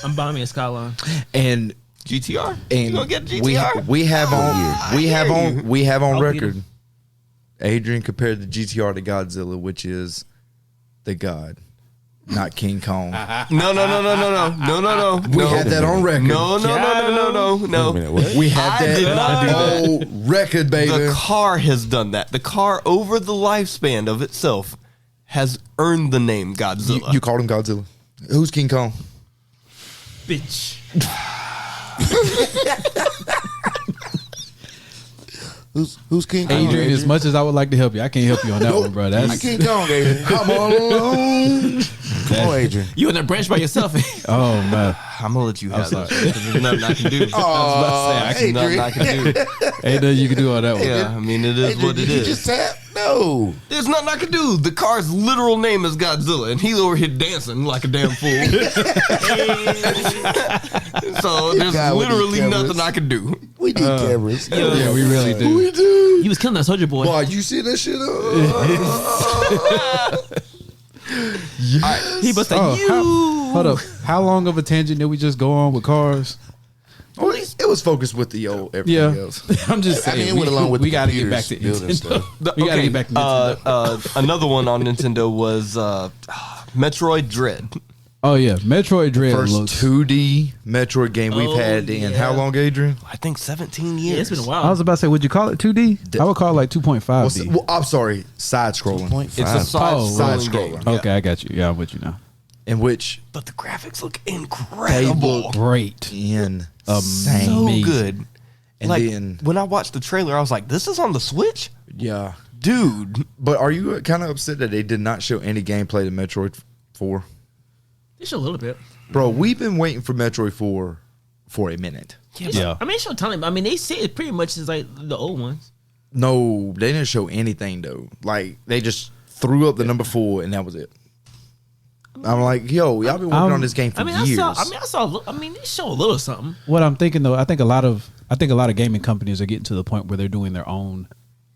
I'm buying me a Skyline. And GTR? and You gonna get a GTR? we have on we have on I'll beat record. him. Adrian compared the GTR to Godzilla, which is the god, not King Kong. No. We had that on record. No. Wait a minute, what? We had I did not do that that. on record, baby. The car has done that. The car, over the lifespan of itself, has earned the name Godzilla. You called him Godzilla. Who's King Kong? Bitch. Who's King Kong? Adrian, as much as I would like to help you, I can't help you on that one, bro. I'm That's King Kong, Adrian. Come on along. Come on, Adrian. You in that branch by yourself? oh man, I'm gonna let you have sorry. that. 'Cause there's nothing I can do. Oh, There's nothing I can do. ain't nothing you can do on that one. Yeah, I mean, it is what it Did you is. just tap? No. There's nothing I can do. The car's literal name is Godzilla, and he's over here dancing like a damn fool. So there's God, we need literally cameras. nothing I can do. We need cameras. Yeah, we really do. We do. You was killing that soldier boy. Boy, you see that shit? He must have Oh, you. hold up. How long of a tangent did we just go on with cars? Well, it was focused with the old everything Yeah, else. I'm just I saying. mean, it went along with we the got to get back to computers building Nintendo. stuff. We got to get back to Nintendo. Another one on Nintendo was Metroid Dread. Oh yeah, Metroid Dread First looks. 2D Metroid game we've Oh, had in yeah. how long, Adrian? I think 17 years. Yeah, it's been a I while. was about to say, would you call it 2D? I would call it like 2.5D. Well, I'm sorry, side scrolling. 2.5. It's a side-scrolling Side-scrolling. game. Okay, I got you. Yeah, I'm with you now. In which But the graphics look they incredible. look Great. insane. So good. And like, then, when I watched the trailer, I was like, this is on the Switch? yeah. Dude. But are you kind of upset that they did not show any gameplay to Metroid 4? They show a little bit. Bro, we've been waiting for Metroid 4 for a minute. Yeah. I mean, they show time. I mean, they say it pretty much is like the old ones. No, they didn't show anything though. Like they just threw up the number 4 and that was it. I'm like, yo, y'all been working on this game for I mean, years. I saw. I mean, they show a little something. What I'm thinking though, I think a lot of gaming companies are getting to the point where they're doing their own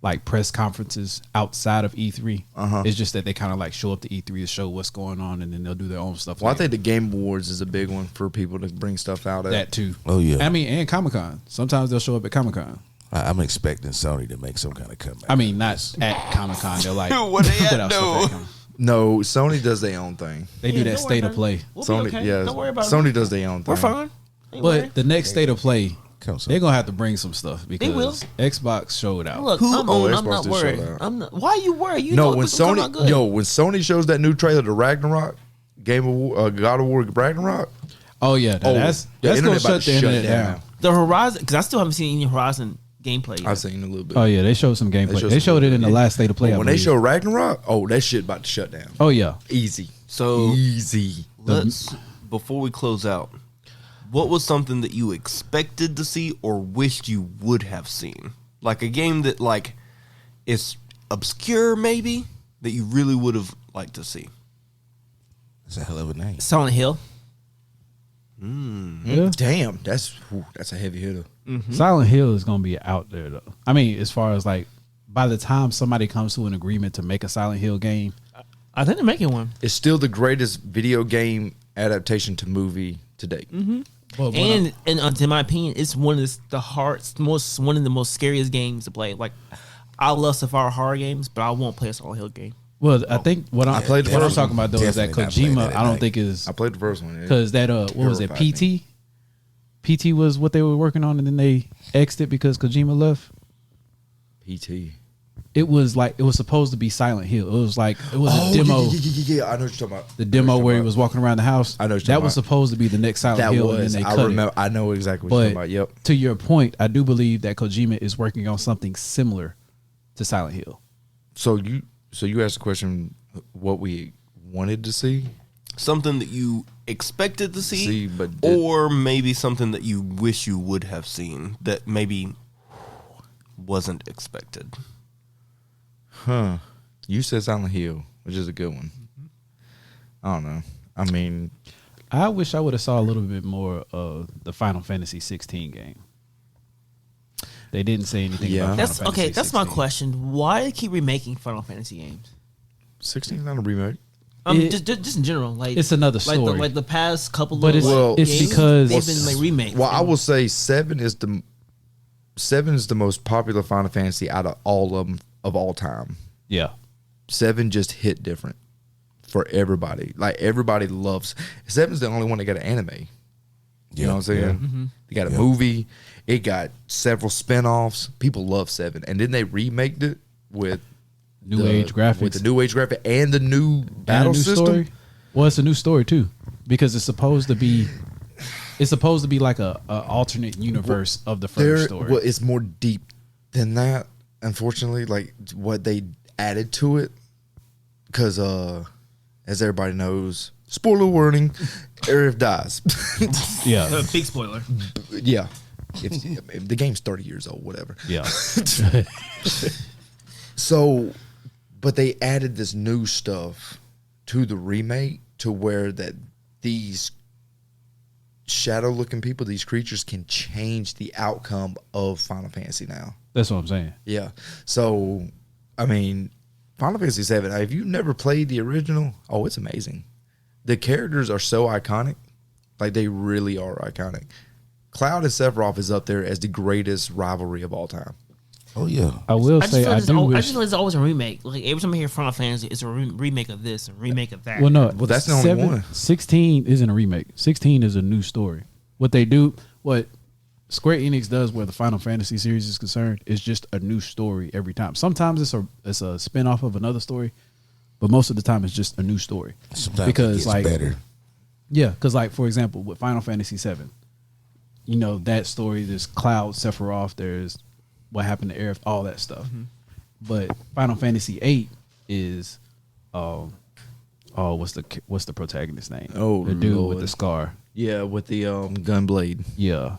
like press conferences outside of E3. It's just that they kind of like show up to E3 to show what's going on, and then they'll do their own stuff. Well, I later. think the Game Awards is a big one for people to bring stuff out at. that too. Oh, yeah. I mean, and Comic-Con. Sometimes they'll show up at Comic-Con. I'm expecting Sony to make some kind of comeback. I mean, not at Comic-Con. They're like, What they put at, out stuff though? at Comic-Con. No, Sony does their own thing. They do Yeah, that don't state worry of play. We'll be Sony, okay. yeah. Don't worry about it. Sony does their own thing. We're fine. Ain't But worried. the next state of play, Come they're gonna have to bring some stuff because will. Xbox showed out. Look, Who I'm owns on. I'm Xbox not to worried. show that? I'm not. Why are you worried? You No, know when it's gonna come out good. when Sony shows that new trailer to Ragnarok, God of War Ragnarok, Oh yeah, the that's internet gonna about shut to the shut internet down. The Horizon, because I still haven't seen any Horizon gameplay. I've seen a little bit. Oh yeah, they showed some gameplay. They showed it in the last state of play. But I when they believe. show Ragnarok, that shit about to shut down. Oh yeah, Easy. So Easy. let's before we close out, what was something that you expected to see or wished you would have seen? Like a game that like is obscure, maybe that you really would have liked to see. That's a hell of a name. Silent Hill. yeah. Damn, that's a heavy hitter. Silent Hill is gonna be out there though. I mean, as far as like, by the time somebody comes to an agreement to make a Silent Hill game, I think they're making one. It's still the greatest video game adaptation to movie to date. but And in my opinion, it's one of one of the most scariest games to play. Like, I love Safari horror games, but I won't play a Silent Hill game. well, I think what I played the what I'm first talking one. about though is that Definitely not playing Kojima, that at I don't night. think is I played the first one. because that what was it? Terrified me. PT was what they were working on, and then they X'd it because Kojima left. PT. It was supposed to be Silent Hill. It was a demo. Yeah. I know what you're talking about. The demo where he was walking around the house. I know what you're that talking was about. supposed to be the next Silent That Hill, was. and then they I cut remember. it. I know exactly what you're talking about. Yep. To your point, I do believe that Kojima is working on something similar to Silent Hill. So you asked the question, what we wanted to see. Something that you expected to see, but did- or maybe something that you wish you would have seen that maybe wasn't expected. Huh. You said Silent Hill, which is a good one. I don't know. I mean, I wish I would have saw a little bit more of the Final Fantasy 16 game. They didn't say anything Yeah. about That's Final okay. Fantasy That's my 16. question. Why do they keep remaking Final Fantasy games? 16 is not a remake. Just in general, like It's another like story. the past couple But of it's games, because- they've been like remakes. Well, I will say 7 is the most popular Final Fantasy out of all of them of all time. Yeah. 7 just hit different for everybody. Like everybody loves 7's the only one that got an anime. You know what I'm saying? They got a movie. It got several spinoffs. People love 7, and then they remaked it with New age graphics. with the new age graphic and the new And battle a new system. story. Well, it's a new story too, because it's supposed to be like a alternate universe of the first story. Well, it's more deep than that. Unfortunately, like what they added to it, because as everybody knows, spoiler warning, Aerith dies. Yeah, Big spoiler. Yeah, if the game's 30 years old, whatever. yeah. So, but they added this new stuff to the remake to where that these shadow-looking people, these creatures, can change the outcome of Final Fantasy now. That's what I'm saying. Yeah. So, I mean, Final Fantasy VII, if you've never played the original, it's amazing. The characters are so iconic. Like, they really are iconic. Cloud and Sephiroth is up there as the greatest rivalry of all time. Oh yeah. I will I just say feel I it's do I wish. just feel it's always a remake. Like every time I hear Final Fantasy, it's a remake of this, a remake of that. Well, no. Well, that's the only one. 16 isn't a remake. 16 is a new story. What Square Enix does where the Final Fantasy series is concerned is just a new story every time. Sometimes it's a spin-off of another story, but most of the time it's just a new story. Sometimes Because, it gets like, better. Yeah, because like for example, with Final Fantasy VII, that story. There's Cloud, Sephiroth. There's what happened to Aerith, all that stuff. But Final Fantasy VIII is, what's the protagonist's name? Oh, the dude with Lord. the scar. Yeah, with the gunblade. Yeah,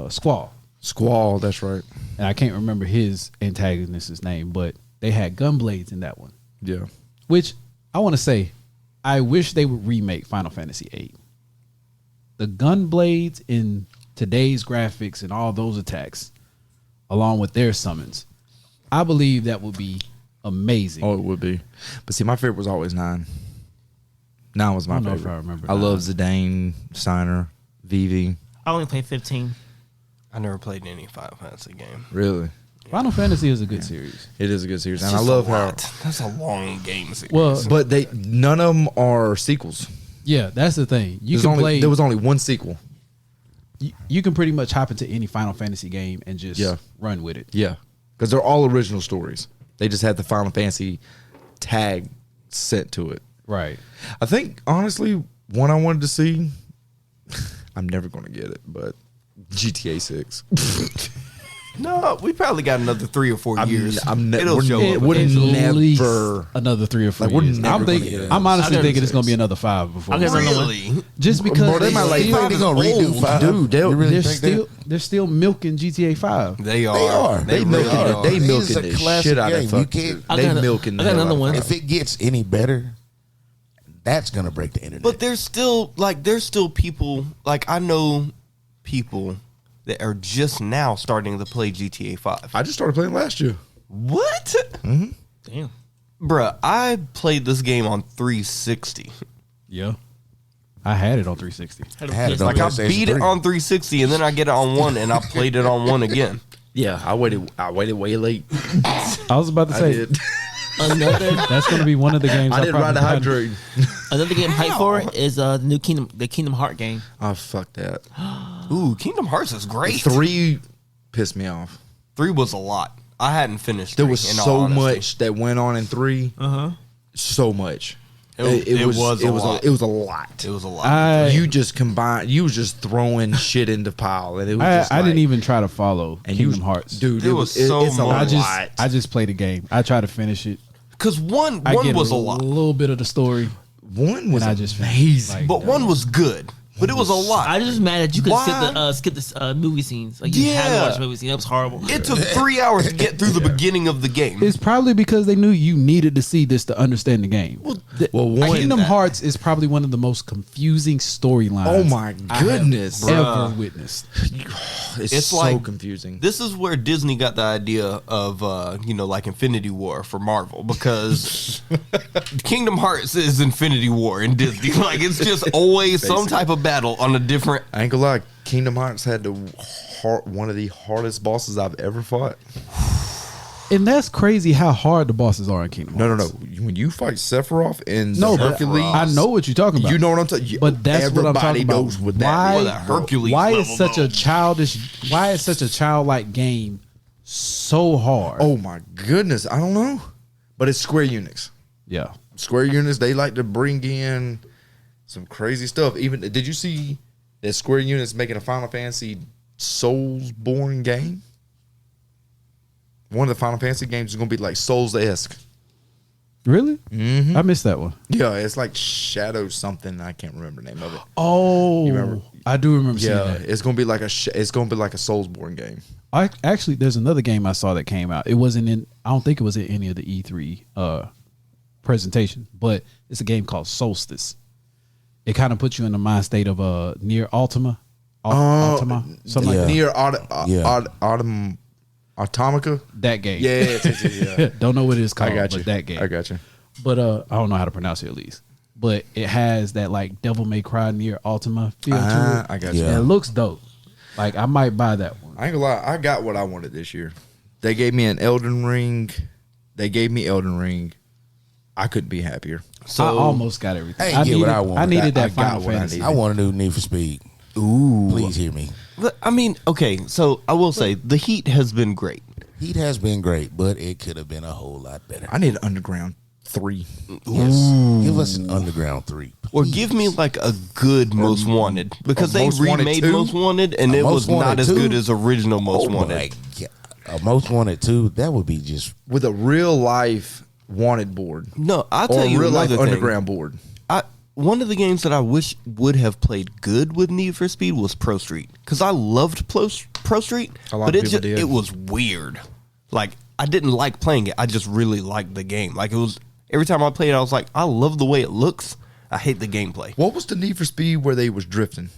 Squall. Squall, that's right. And I can't remember his antagonist's name, but they had gunblades in that one. Yeah. Which I want to say, I wish they would remake Final Fantasy VIII. The gun blades in today's graphics and all those attacks, along with their summons, I believe that would be amazing. Oh, it would be. But see, my favorite was always 9. 9 was my I don't know if favorite. I remember I 9. love Zidane, Steiner, Vivi. I only played 15. I never played any Final Fantasy game. Really. Final Fantasy is a good series. It is a good series. It's And I just a love how. lot. That's a long game series. Well, But none of them are sequels. yeah, that's the thing. There was only one sequel. You can pretty much hop into any Final Fantasy game and just run with it. Yeah. Because they're all original stories. They just had the Final Fantasy tag sent to it. Right. I think, honestly, one I wanted to see, I'm never going to get it, but GTA 6. No, we probably got another 3 or 4 years. It'll show It up. would at never- least another 3 or 4 Like, we're years. never I'm gonna thinking. get it. I'm honestly I'll thinking get it's gonna be another 5 before. I'll get long. another one. Really? Just because Bro, they might like- They gonna redo 5. Dude, You really they're think that? they're still milking GTA 5. They are. They are. They really milking are. it. They It is milking a the classic shit out of game. fuck. You can't- I They got a- milking. I the got hell another out of one. it. If it gets any better, that's gonna break the internet. But there's still people, like I know people that are just now starting to play GTA 5. I just started playing last year. What? Damn. Bruh, I played this game on 360. Yeah, I had it on 360. I had it on Like I PlayStation beat it 3. on 360 and then I get it on 1 and I played it on 1 again. Yeah, I waited way late. I was about to I say did. Another that's going to be one of the games. I didn't ride the probably hydrate. another game hype for is the new Kingdom Heart game. Oh, fuck that. Ooh, Kingdom Hearts is great. 3 pissed me off. 3 was a lot. I hadn't finished. There 3, was in all so honesty. much that went on in 3. So much. It was a lot. It was a lot. It was a lot. You was just throwing shit into pile, and it was just I didn't like- even try to follow and Kingdom you, Hearts. dude. There was so it's a much. lot. I just played the game. I tried to finish it. Because one I get was a lot. little bit of the story. One was And I just amazing. like- But one was good. But it was a lot. I was just mad that you could Why? skip the movie scenes. Like you had to Yeah. watch the movie scene. That was horrible. It took 3 hours to get through the beginning of the game. It's probably because they knew you needed to see this to understand the game. one- Kingdom that. Hearts is probably one of the most confusing storylines. Oh my goodness, ever witnessed. it's so like- confusing. This is where Disney got the idea of, like Infinity War for Marvel, because Kingdom Hearts is Infinity War in Disney. Like, it's just always some type of battle on a different. I ain't gonna lie, Kingdom Hearts had one of the hardest bosses I've ever fought. And that's crazy how hard the bosses are in Kingdom No, Hearts. When you fight Sephiroth and No, but Hercules, I know what you're talking about. you know what I'm talking. But that's what I'm talking about. knows what Why, that is. Well, that Hercules why level, is such though. a childish? Why is such a childlike game so hard? Oh my goodness, I don't know, but it's Square Enix. yeah. Square Enix, they like to bring in some crazy stuff. Even did you see that Square Enix making a Final Fantasy Soulsborne game? One of the Final Fantasy games is gonna be like Souls-esque. Really? I missed that one. Yeah, it's like Shadow something. I can't remember the name of it. Oh, You remember? I do remember seeing Yeah, that. it's gonna be like it's gonna be like a Soulsborne game. Actually, there's another game I saw that came out. It wasn't in. I don't think it was in any of the E3 presentation, but it's a game called Solstice. It kind of puts you in the mind state of near Ultima. Ultima, something like Yeah. Near Automata. that game. Yeah. Don't know what it is called. I got you. But that game. I got you. But I don't know how to pronounce it at least. But it has that like Devil May Cry near Ultima feel to it. I got you. Yeah. And it looks dope. Like I might buy that one. I ain't gonna lie, I got what I wanted this year. They gave me an Elden Ring. I couldn't be happier. I almost got everything. I ain't get what I wanted. I needed I that got Final what I Fantasy. needed. I want to do Need for Speed. Ooh. Please hear me. But, I mean, okay, so I will say the heat has been great. Heat has been great, but it could have been a whole lot better. I need an Underground 3. Yes. Give us an Underground 3. Or please. give me like a good Most Wanted, because they Most Wanted remade 2? Most Wanted and it was Most Wanted not as 2? good as original Most Oh Wanted. my God. A Most Wanted 2, that would be just With a real life wanted board. No, I'll Or tell a you real life another thing. Underground board. One of the games that I wish would have played good with Need for Speed was Pro Street, because I loved Pro Street, A lot but of people did. it was weird. Like, I didn't like playing it. I just really liked the game. Like, it was every time I played it, I was like, I love the way it looks. I hate the gameplay. What was the Need for Speed where they was drifting?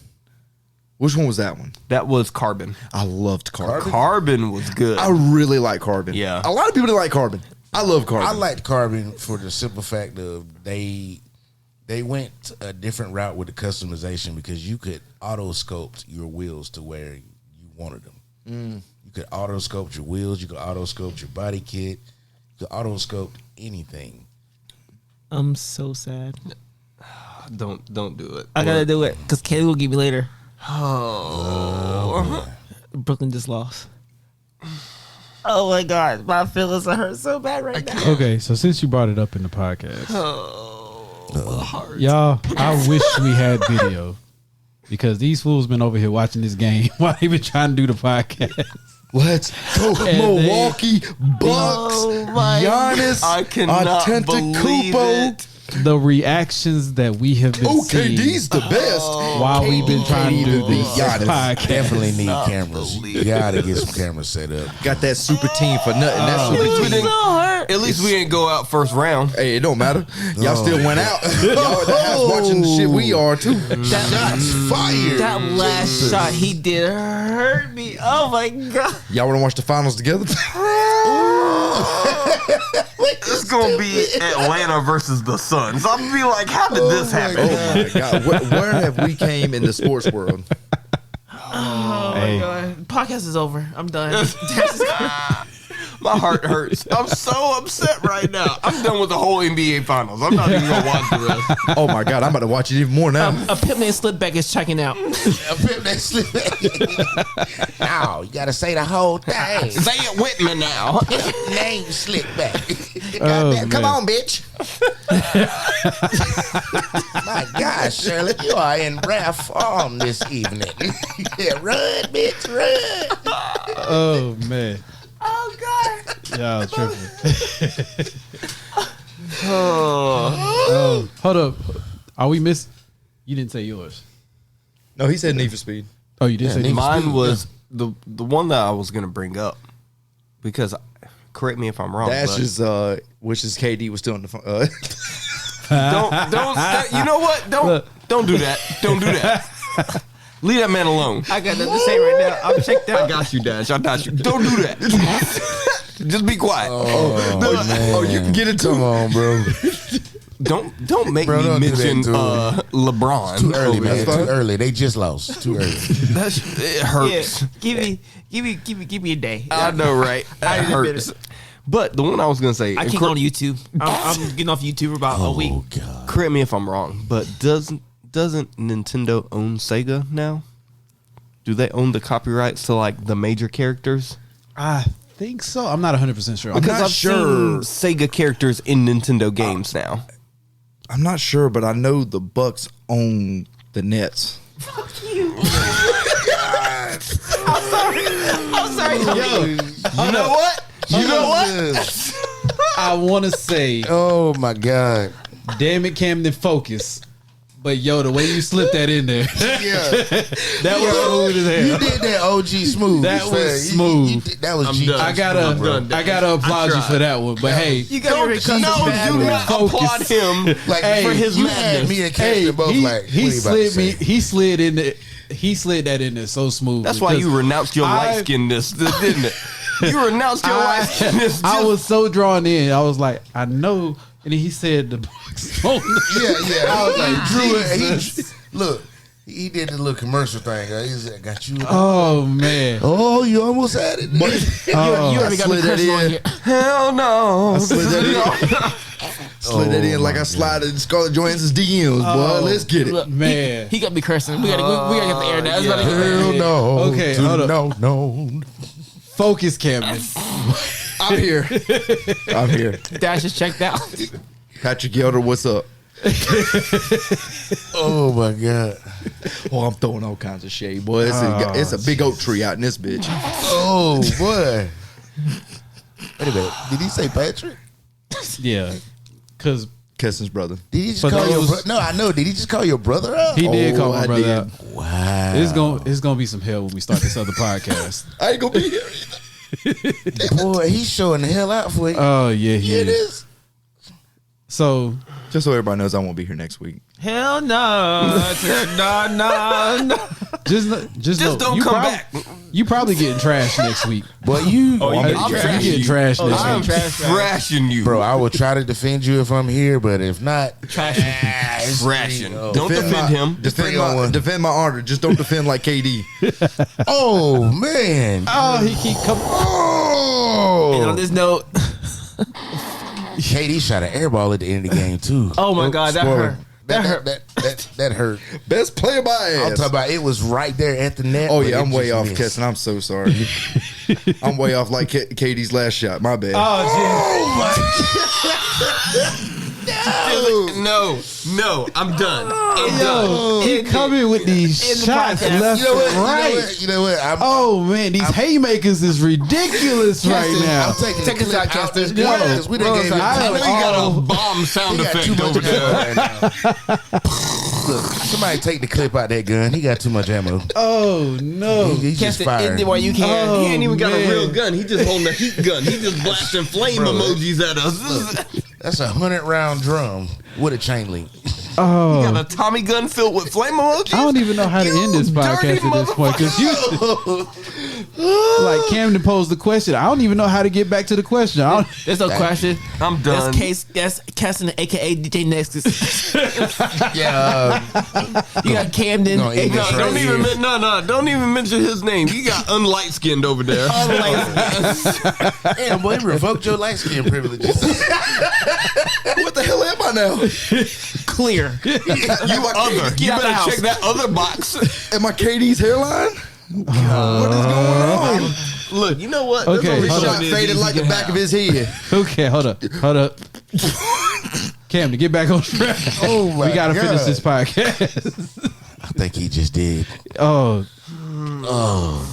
Which one was that one? That was Carbon. I loved Carbon. Carbon was good. I really like Carbon. Yeah. A lot of people didn't like Carbon. I love Carbon. I liked Carbon for the simple fact of they went a different route with the customization because you could auto sculpt your wheels to where you wanted them. You could auto sculpt your wheels, you could auto sculpt your body kit, you could auto sculpt anything. I'm so sad. Don't do it. I gotta do it because Kelly will give me later. Oh. Brooklyn just lost. Oh my god, my feelings are hurt so bad right now. Okay, so since you brought it up in the podcast, My heart. y'all, I wish we had video because these fools been over here watching this game while they been trying to do the podcast. Let's go, Milwaukee Bucks. Giannis, I cannot believe it. The reactions that we have been seeing KD's the best. while we've been trying to do this podcast. Definitely need cameras. You gotta get some cameras set up. Got that super team for nothing. That super team. At least we didn't go out first round. Hey, it don't matter. Y'all still went out. Y'all at the house watching the shit we are too. Shots fired. That last shot he did hurt me. Oh my god. Y'all want to watch the finals together? It's gonna be Atlanta versus the Suns. I'm gonna be like, how did this happen? Oh my god! Where have we came in the sports world? Oh my god. Podcast is over. I'm done. My heart hurts. I'm so upset right now. I'm done with the whole NBA finals. I'm not even gonna watch the rest. Oh my god! I'm about to watch it even more now. A Pitman Slipback is checking out. Now you gotta say the whole thing. Say it with me now. Name slip back. Come on, bitch! My gosh, Shirley, you are in rare form this evening. Yeah, run, bitch, run. Oh man, Oh god. y'all tripping. Oh. Hold up, are we missing? You didn't say yours. No, he said Need for Speed. Oh, you did say yours. Mine was the one that I was gonna bring up because, correct me if I'm wrong. Dash but is wishes KD was still in the phone. don't you know what? Don't do that. Don't do that. Leave that man alone. I got nothing to say right now. I'm checked out. I got you, Dash. I got you. Don't do that. Just be quiet. Oh, you can get it too. Come on, bro. Don't make Bro, me don't do that mention to him. LeBron. Too early, man. fine. Too early. They just lost. Too early. It hurts. Yeah. Give me a day. I know, right? It hurts. But the one I was gonna say, I can't go on YouTube. I'm getting off YouTube for about a week. Oh God. correct me if I'm wrong, but doesn't Nintendo own Sega now? Do they own the copyrights to like the major characters? I think so. I'm not 100% sure. I'm Because not I've sure. seen Sega characters in Nintendo games now. I'm not sure, but I know the Bucks own the Nets. I'm sorry. You know what? You know what? I want to say, Oh my God. damn it, Camden, focus. But yo, the way you slipped that in there, Yeah. that was smooth as hell. You did that OG smooth. That You was said- smooth. That was I'm G. done. I gotta applaud you for that one. But hey, You got your customs bad. Do not Focus. applaud him Like Hey, for his you had madness. me and Captain both he, like. he what you about to slid me. say? He slid in the. He slid that in there so smooth. That's why you renounced your light skinnedness, didn't it? You renounced your light skinnedness. I was so drawn in. I was like, I know. And then he said the Bucks. Yeah. I was like, drew it. Look, he did the little commercial thing. He said, "Got you." Oh man. Oh, you almost had it. You already got me slid that cursing on in. here. Hell no. Slid that in like I slide in Scarlett Johansson's DMs, boy. Let's get it. Look, Man. he got me cursing. We gotta get the air now. It's about to get the air. Hell no. Okay, To hold the up. No. Focus, Camden. I'm here. I'm here. Dash is checked out. Patrick Gelder, what's up? Oh my God. Oh, I'm throwing all kinds of shade, boy. It's a big oak tree out in this bitch. Oh boy. Wait a minute. Did he say Patrick? Yeah, because Keston's brother. Did he just For call your those- brother? No, I know. Did he just call your brother out? he did Oh, call my I brother did. out. Wow. It's gonna be some hell when we start this other podcast. I ain't gonna be here. Boy, he's showing the hell out for you. Oh yeah, he It is. is. So Just so everybody knows, I won't be here next week. Hell no. No. just know, don't you come prob- back. You probably getting trashed next week. But you, I'm trashing getting you. trashed next I'm week. trashing you. bro, I will try to defend you if I'm here, but if not, Trash. Trashing. Oh. Don't defend him. Defend my honor. Just don't defend like KD. Oh man. Oh, he keep coming. And on Oh. this note, KD shot an airball at the end of the game too. oh my God, that Spoiler. hurt. That hurt. Best player by I'm ass. talking about it was right there at the net. Oh but yeah, it I'm way just off, missed. Keston. I'm so sorry. I'm way off like KD's last shot. My bad. Oh, No, I'm done. Yo, he coming with these shots left and right. You know what? Oh man, these haymakers is ridiculous right now. I'm taking Check this out, Chester. Because we done gave him. I know you got a bomb He sound got too effect much over there. ammo right now. Look, somebody take the clip out that gun. He got too much ammo. Oh no. He just Cast it fired. while you can. Oh, He ain't even got a man. real gun. He just holding a heat gun. He just blasting flame emojis at us. That's a 100-round drum with a chain link. Oh. Got a Tommy gun filled with flame emojis. I don't even know how to end this podcast at this point because like Camden posed the question. I don't even know how to get back to the question. There's no question. I'm done. That's Casting, aka DJ Nexus. Yeah. You got Camden. No, aka English Don't right even here. don't even mention his name. You got unlight skinned over there. Damn, boy, revoked your light skin privileges. What the hell am I now? Clear. You other. You Get out the better house. check that other box. Am I KD's hairline? What is going on? Look, you know what? Okay, This hold shot on. faded like the back of his head. Okay, hold up. Camden, get back on track. Oh, my we gotta God. finish this podcast. I think he just did. Oh.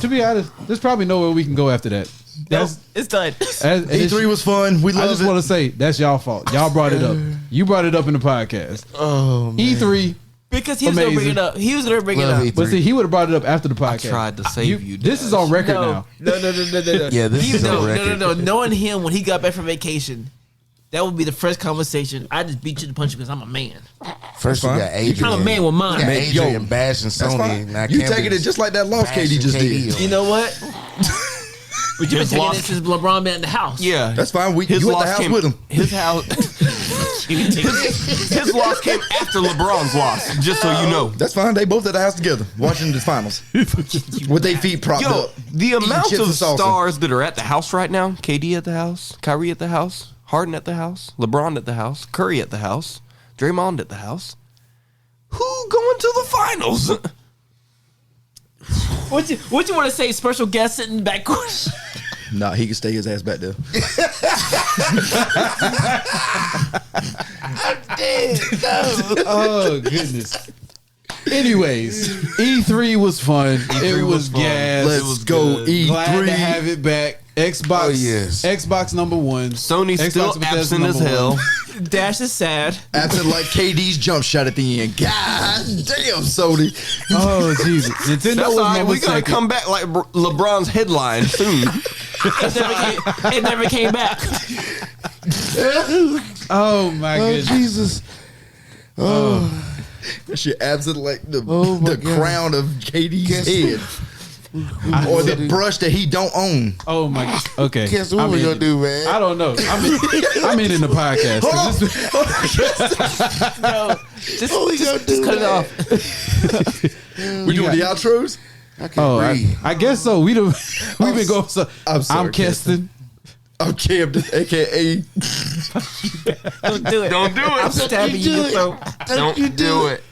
To be honest, there's probably nowhere we can go after that. That's It's done. E3 was fun. We I love just it. want to say that's y'all fault. Y'all brought it up. You brought it up in the podcast. Oh, man. E3, Because he was going to bring Amazing. it up. He was going to bring Love it it. up. but see, he would have brought it up after the podcast. tried to save you, This is Dash. on record No. now. No. Yeah, this is on record. No. Knowing him when he got back from vacation, that would be the first conversation. I just beat you to the punch because I'm a man. First you fine. got Adrian. I'm a man with mine. You got Man, Adrian yo, bashing That's Sony. fine. Now You Camden's taking it just like that lost KD bashing just did. KD. You know what? But you've been taking lost- this since LeBron been in the house. Yeah, That's fine. You at loss the house came- with him. His house. his loss came after LeBron's loss. Just so you know. That's fine. They both at the house together watching the finals with their feet propped Yo, up. the eating amount chips of and salsa. stars that are at the house right now: KD at the house, Kyrie at the house, Harden at the house, LeBron at the house, Curry at the house, Draymond at the house. Who going to the finals? What you want to say? Special guest sitting backwards. Nah, he can stay his ass back there. Oh goodness. Anyways, E3 was fun. It was gas. Let's go Glad to E3. have it back. Xbox, Oh, yes. Xbox #1. Sony's Xbox still Bethesda absent as #1. hell. Dash is sad. Absent like KD's jump shot at the end. God damn, Sony. Oh Jesus! Nintendo That's was all right. number We gotta second. come back like LeBron's headline soon. It never came back. Oh my Oh, goodness! Jesus. Oh, That shit absent like the Oh, my the God. crown of KD's Guess- head. Or the brush that he don't own. Oh my. Okay. guess what I'm we in gonna it. do, man? I don't know. I'm in the podcast. 'cause this- No, just gonna do, cut it man? off. We doing the outros? I can't Oh, breathe. I guess so. We've been going. So I'm sorry, I'm Keston. I'm Camden, aka Don't do it. Don't do it. I'm stabbing you in the throat. Don't do it.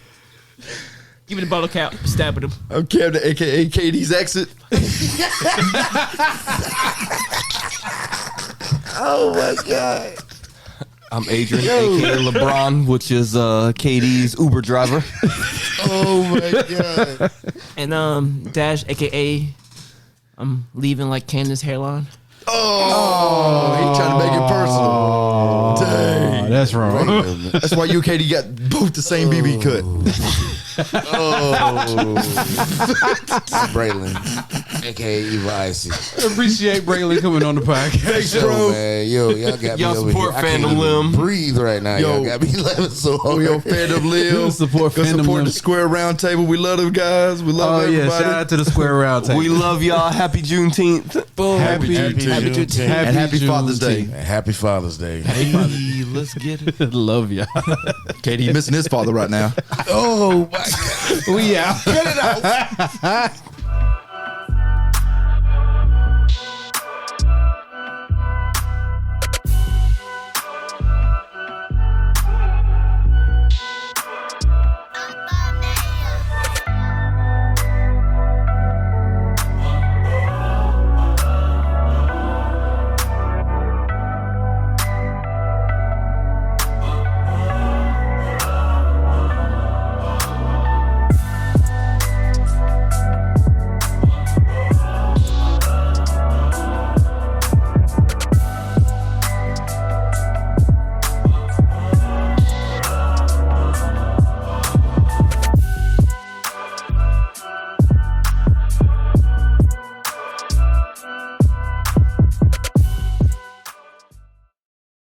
Give me the bottle cap. Stabbing him. I'm Camden, aka KD's exit. Oh my God. I'm Adrian, aka LeBron, which is KD's Uber driver. Oh my God. And Dash, aka I'm leaving like Candace's hairline. Oh, he trying to make it personal. Oh, Dang. that's wrong. That's why you and KD got both the same BB cut. Braylon, aka Evil Icy. Appreciate Braylon coming on the podcast. Thanks, Yo, bro. man, yo, y'all got Y'all me over support here. I can't Fandom even Limb. breathe right now. Yo. Y'all got me laughing so hard. Oh, yo, Fandom Live. Support Go Fandom support Limb. the Square Round Table. We love them guys. We love Oh yeah! everybody. Shout out to the Square Round Table. We love y'all. Happy Juneteenth. Boom. Happy Juneteenth. And happy Father's Day. Juneteenth. And happy Father's Day. Hey, let's get it. Love y'all. KD missing his father right now. Oh my God. We out. Cut it out.